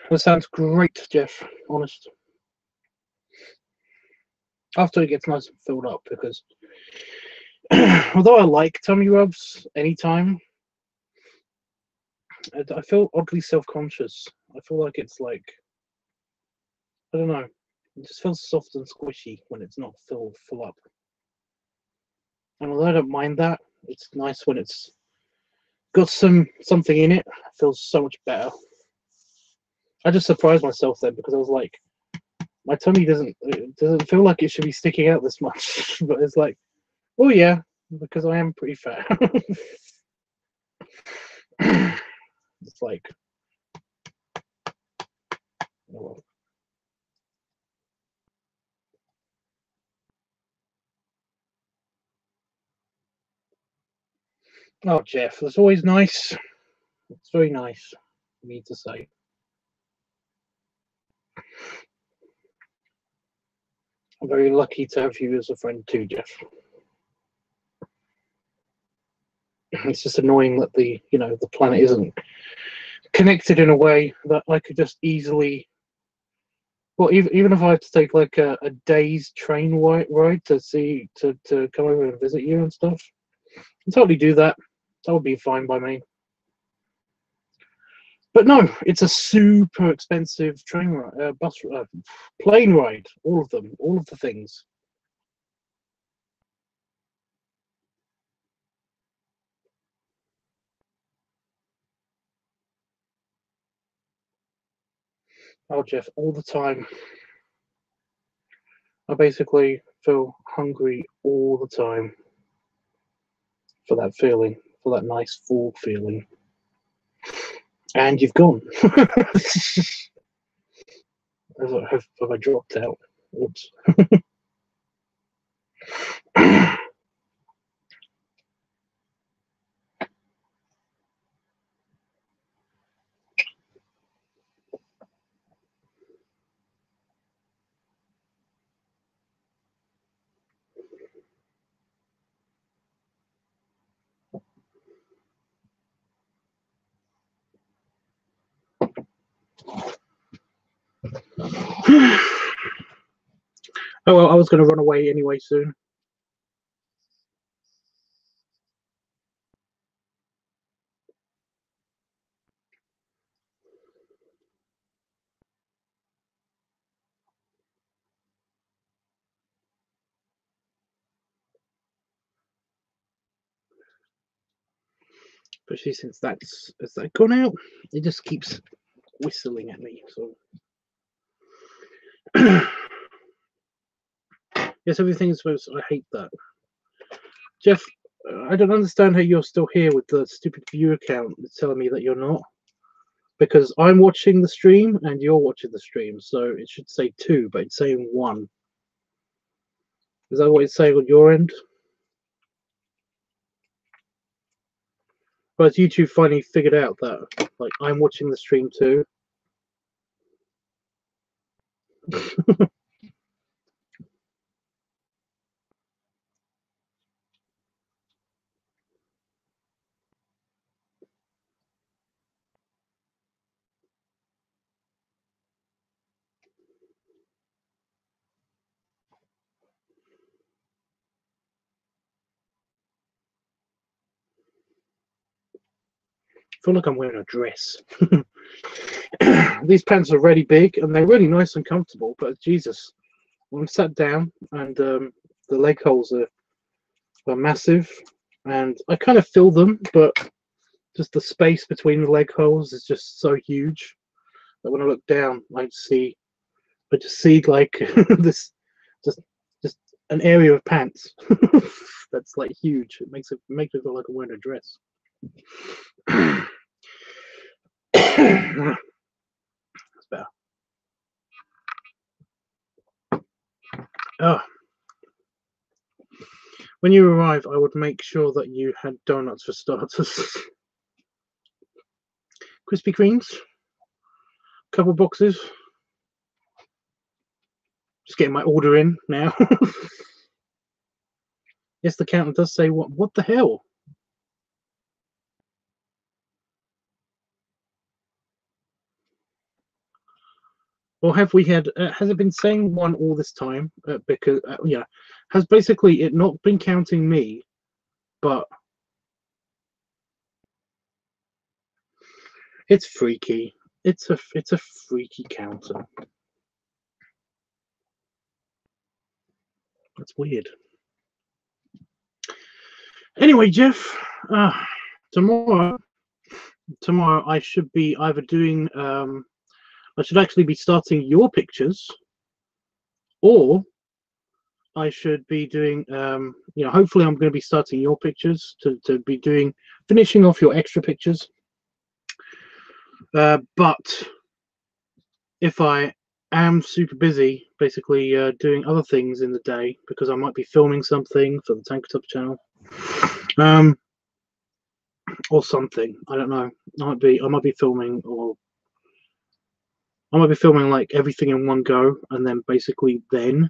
That sounds great, Jeff. Honest. After it gets nice and filled up, because although I like tummy rubs anytime, I feel oddly self-conscious. I feel like it's like, I don't know. It just feels soft and squishy when it's not full up. And although I don't mind that, it's nice when it's got something in it. It feels so much better. I just surprised myself then because I was like, my tummy doesn't feel like it should be sticking out this much, but it's like, oh yeah, because I am pretty fat. It's like, oh, oh Jeff, that's always nice. It's very nice for me to say. I'm very lucky to have you as a friend too, Jeff. It's just annoying that the planet isn't connected in a way that I could just easily. Well, even if I had to take like a day's train ride to come over and visit you and stuff, I'd totally do that. That would be fine by me. But no, it's a super expensive train ride, plane ride. All of them, all of the things. Oh, Jeff, all the time. I basically feel hungry all the time for that feeling, for that nice full feeling. And you've gone. Have I dropped out? Oops. Oh well, I was going to run away anyway soon. Especially since has that gone out, it just keeps whistling at me. So yes, everything's supposed. I hate that, Jeff. I don't understand how you're still here with the stupid view account that's telling me that you're not. Because I'm watching the stream and you're watching the stream, so it should say 2, but it's saying 1. Is that what it's saying on your end? But YouTube finally figured out that, like, I'm watching the stream too. I feel like I'm wearing a dress. These pants are really big and they're really nice and comfortable, but Jesus, when I'm sat down and the leg holes are massive, and I kind of fill them, but just the space between the leg holes is just so huge that when I look down, I just see like this, just an area of pants that's like huge. It makes me feel like I'm wearing a dress. That's better. Oh. When you arrive, I would make sure that you had donuts for starters. Krispy Kremes, couple boxes. Just getting my order in now. Yes, the counter does say what the hell? or have we had? Has it been saying 1 all this time? Because yeah, has basically it not been counting me, but it's freaky. It's a freaky counter. That's weird. Anyway, Jeff, tomorrow I should be either doing I should actually be starting your pictures, or I should be doing you know, hopefully I'm going to be starting your pictures to be doing finishing off your extra pictures. But if I am super busy basically doing other things in the day, because I might be filming something for the TankerTub channel, or something, I don't know, I might be filming, or I might be filming like everything in one go, and then basically then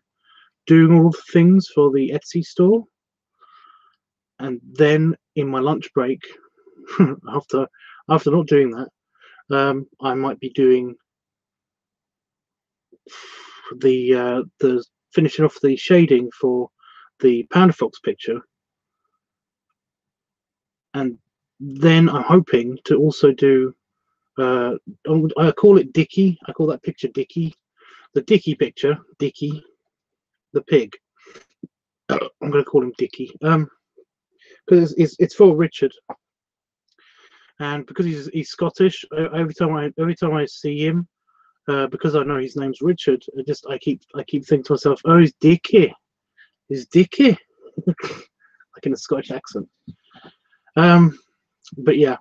doing all the things for the Etsy store, and then in my lunch break after not doing that, I might be doing the finishing off the shading for the Panda Fox picture, and then I'm hoping to also do I call it Dicky. I call that picture Dicky. The Dicky picture, Dicky, the pig. I'm going to call him Dicky, because it's for Richard, and because he's Scottish. Every time I see him, because I know his name's Richard, I keep thinking to myself, oh, he's Dicky, like in a Scottish accent. But yeah,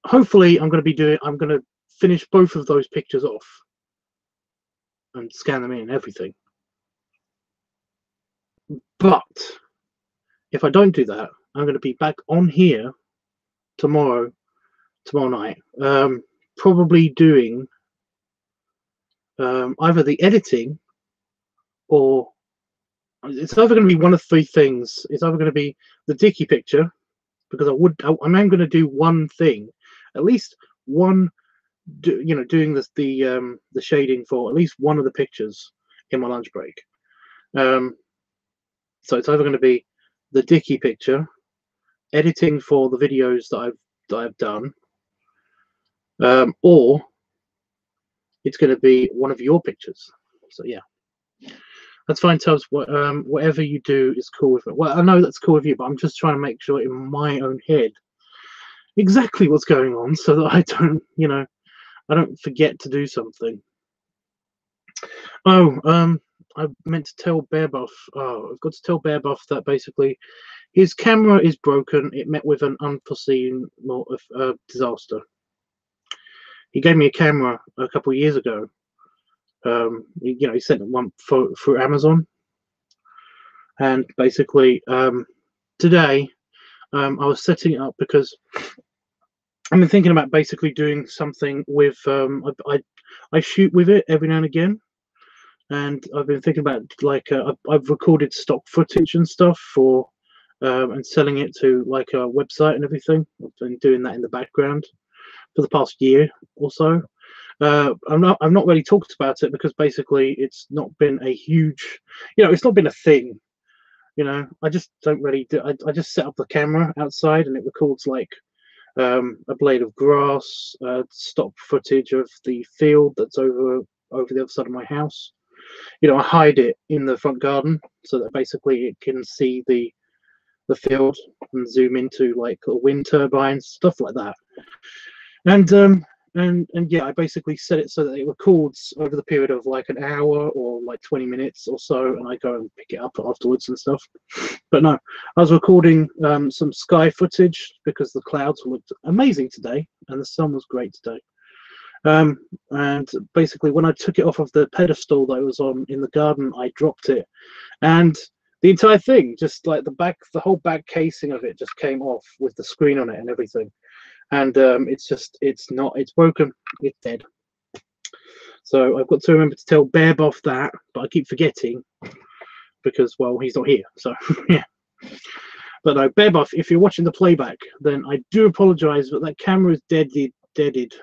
hopefully I'm going to finish both of those pictures off and scan them in and everything. But if I don't do that, I'm going to be back on here tomorrow night, probably doing either the editing, or it's either going to be one of 3 things. It's either going to be the Dicky picture, because I'm going to do one thing, at least one, you know, doing the shading for at least one of the pictures in my lunch break. So it's either going to be the Dicky picture, editing for the videos that I've done, or it's going to be one of your pictures. So yeah, that's fine, Tubbs. Whatever you do is cool with it. Well, I know that's cool with you, but I'm just trying to make sure in my own head exactly what's going on, so that I don't, you know, I don't forget to do something. Oh, I meant to tell Bearbuff. Oh, I've got to tell Bearbuff that basically his camera is broken. It met with an unforeseen disaster. He gave me a camera a couple of years ago. You know, he sent one through Amazon, and basically today I was setting it up because I've been thinking about basically doing something with I shoot with it every now and again, and I've been thinking about like I've recorded stock footage and stuff for and selling it to like a website and everything. I've been doing that in the background for the past year or so. I've not really talked about it because basically it's not been a huge, you know, it's not been a thing. You know, I just don't really do. I just set up the camera outside and it records like a blade of grass, stock footage of the field that's over the other side of my house. You know, I hide it in the front garden so that basically it can see the field and zoom into like a wind turbine, stuff like that. And yeah, I basically set it so that it records over the period of like an hour or like 20 minutes or so, and I go and pick it up afterwards and stuff. But no, I was recording some sky footage because the clouds looked amazing today and the sun was great today. And basically when I took it off of the pedestal that I was on in the garden, I dropped it, and the entire thing, just like the whole back casing of it just came off with the screen on it and everything. And it's broken, it's dead. So I've got to remember to tell Bearbuff that, but I keep forgetting because, well, he's not here. So yeah. But no, Bearbuff, if you're watching the playback, then I do apologize, but that camera is deaded.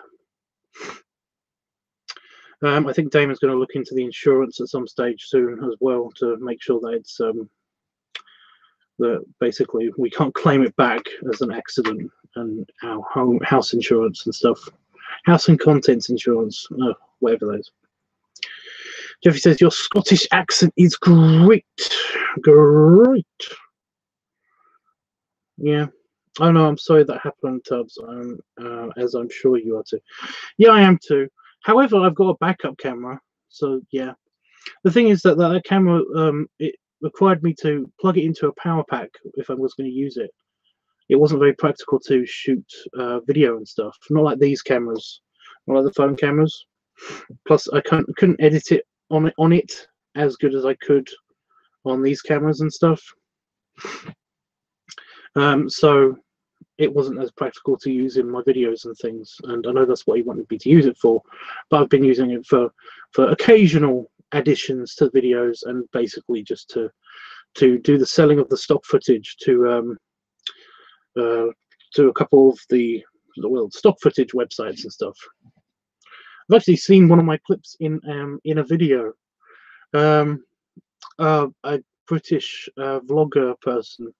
I think Damon's going to look into the insurance at some stage soon as well to make sure that it's that basically we can't claim it back as an accident, and our house insurance and stuff, house and contents insurance, whatever those. Jeffrey says your Scottish accent is great, great. Yeah. Oh no, I'm sorry that happened, Tubbs. As I'm sure you are too. Yeah, I am too. However, I've got a backup camera, so yeah. The thing is that that camera, it required me to plug it into a power pack if I was going to use it. It wasn't very practical to shoot video and stuff. Not like these cameras, not like the phone cameras. Plus, I couldn't edit it on it as good as I could on these cameras and stuff. So it wasn't as practical to use in my videos and things, and I know that's what he wanted me to use it for, but I've been using it for occasional additions to videos and basically just to do the selling of the stock footage to a couple of the stock footage websites and stuff. I've actually seen one of my clips in a video. A British vlogger person.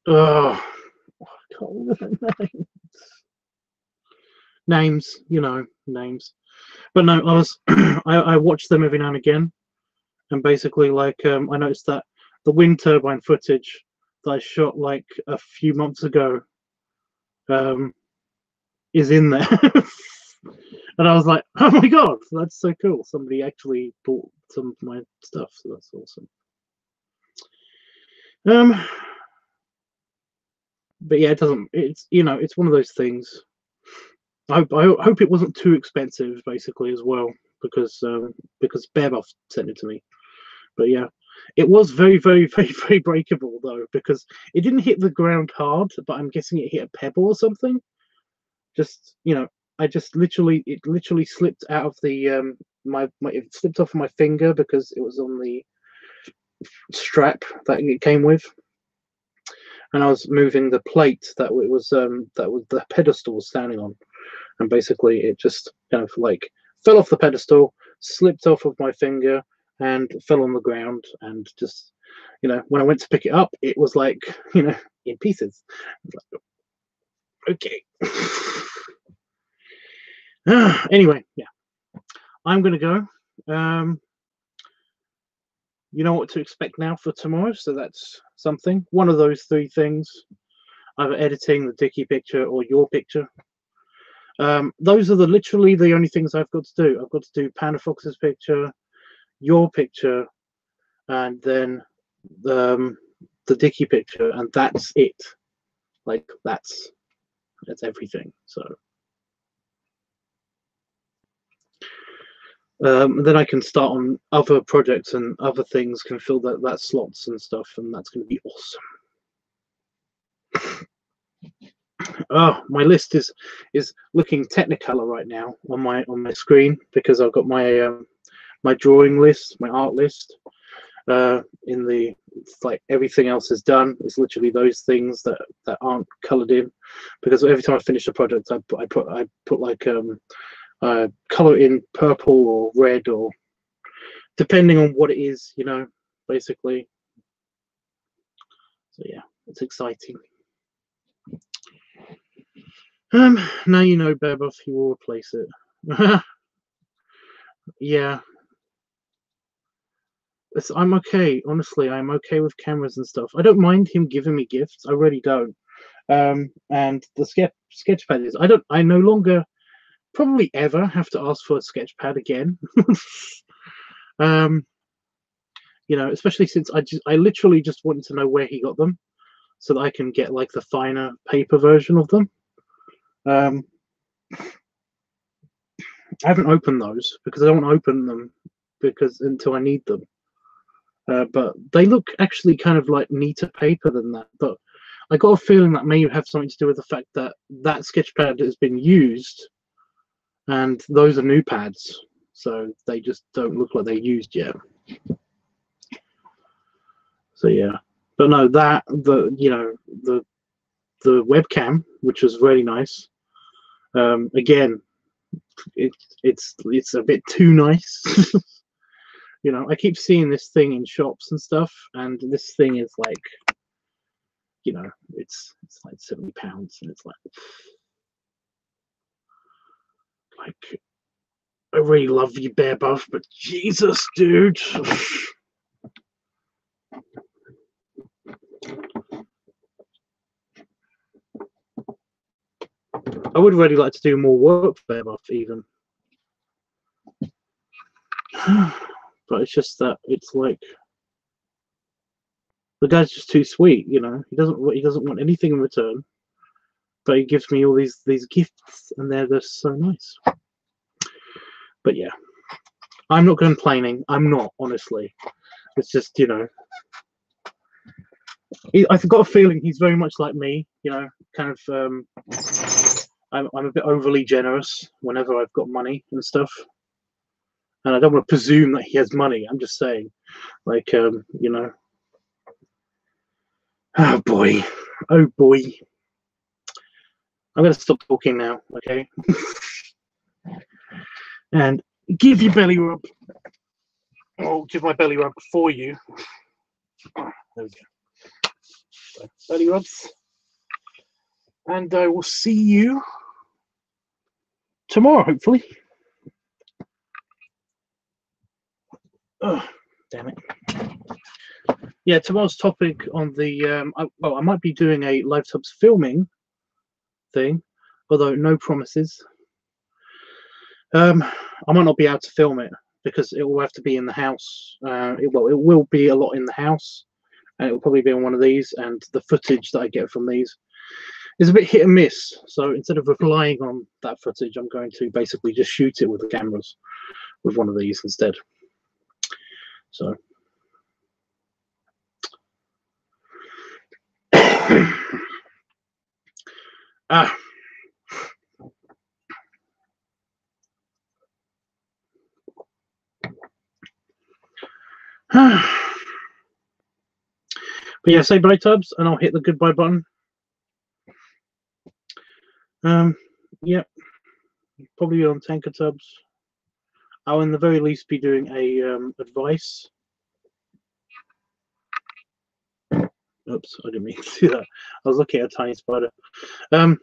Oh, I can't remember names. Names, you know, names. But no, I was I watch them every now and again, and basically like I noticed that the wind turbine footage that I shot like a few months ago is in there. And I was like, oh my god, that's so cool. Somebody actually bought some of my stuff, so that's awesome. But yeah, it's you know, it's one of those things. I hope it wasn't too expensive, basically, as well, because Bearbuff sent it to me. But yeah, it was very, very, very, very breakable though, because it didn't hit the ground hard, but I'm guessing it hit a pebble or something. Just, you know, it literally slipped out of the it slipped off my finger because it was on the strap that it came with, and I was moving the plate that was the pedestal was standing on, and basically it just kind of like fell off the pedestal, slipped off of my finger, and fell on the ground, and just, you know, when I went to pick it up, it was like, you know, in pieces. Okay. Anyway, yeah, I'm gonna go. You know what to expect now for tomorrow, so that's something. One of those three things, either editing the Dicky picture or your picture. Those are literally the only things I've got to do. I've got to do Panda Fox's picture, your picture, and then the Dicky picture, and that's it. Like that's everything. So then I can start on other projects, and other things can fill that slots and stuff, and that's going to be awesome. Oh, my list is looking Technicolor right now on my screen, because I've got my my drawing list, my art list. In the, it's like everything else is done. It's literally those things that aren't colored in, because every time I finish a project, I put like color in purple or red, or depending on what it is, you know, basically. So yeah, it's exciting. Now you know, Bearbuff, you will replace it. Yeah. I'm okay, honestly. I'm okay with cameras and stuff. I don't mind him giving me gifts. I really don't. And the sketchpad is. I no longer, probably ever, have to ask for a sketchpad again. You know, especially since I literally just wanted to know where he got them, so that I can get like the finer paper version of them. I haven't opened those because I don't want to open them until I need them. But they look actually kind of like neater paper than that. But I got a feeling that may have something to do with the fact that that sketchpad has been used, and those are new pads, so they just don't look like they're used yet. So yeah, but no, the webcam, which was really nice. Again, it's a bit too nice. You know, I keep seeing this thing in shops and stuff, and this thing is like, you know, it's like £70, and it's like I really love you, Bear Buff, but Jesus, dude. I would really like to do more work for Bear Buff, even. But it's just that it's like the guy's just too sweet, you know. He doesn't want anything in return, but he gives me all these gifts, and they're just so nice. But yeah, I'm not complaining. I'm not, honestly. It's just, you know, I've got a feeling he's very much like me, you know, kind of. I'm a bit overly generous whenever I've got money and stuff, and I don't want to presume that he has money. I'm just saying, like, you know. Oh boy, oh boy. I'm gonna stop talking now, okay? And give your belly rub. I'll give my belly rub for you. There we go. So, belly rubs. And I will see you tomorrow, hopefully. Oh, damn it. Yeah, tomorrow's topic on the I might be doing a LiveTubs filming thing, although no promises. I might not be able to film it because it will have to be in the house. It will be a lot in the house, and it will probably be on one of these, and the footage that I get from these is a bit hit and miss. So instead of relying on that footage, I'm going to basically just shoot it with the cameras with one of these instead. So but yeah, say bye, Tubbs, and I'll hit the goodbye button. Yeah, probably on Tanker Tubbs. I'll in the very least be doing a advice. Oops, I didn't mean to do that. I was looking at a tiny spider. I'll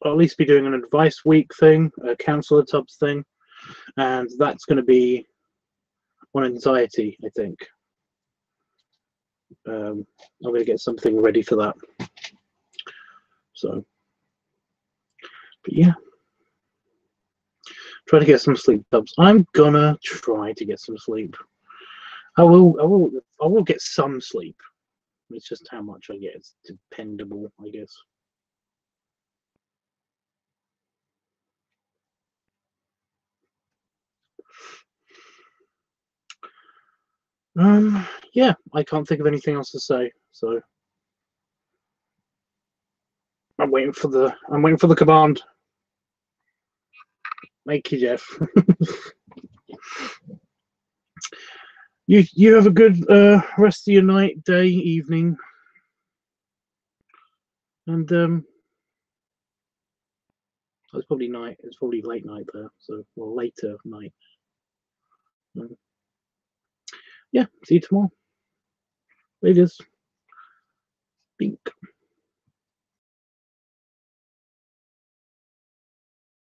at least be doing an advice week thing, a Counselor Tubbs thing, and that's going to be on anxiety, I think. I'm going to get something ready for that. So, but yeah, try to get some sleep, Tubbs. I'm gonna try to get some sleep. I will get some sleep. It's just how much I get. It's dependable, I guess. Yeah, I can't think of anything else to say, so I'm waiting for the command. Thank you, Jeff. You have a good rest of your night, day, evening, and it's probably night. It's probably late night there, so well, later night. Yeah, see you tomorrow. Ladies. Bink.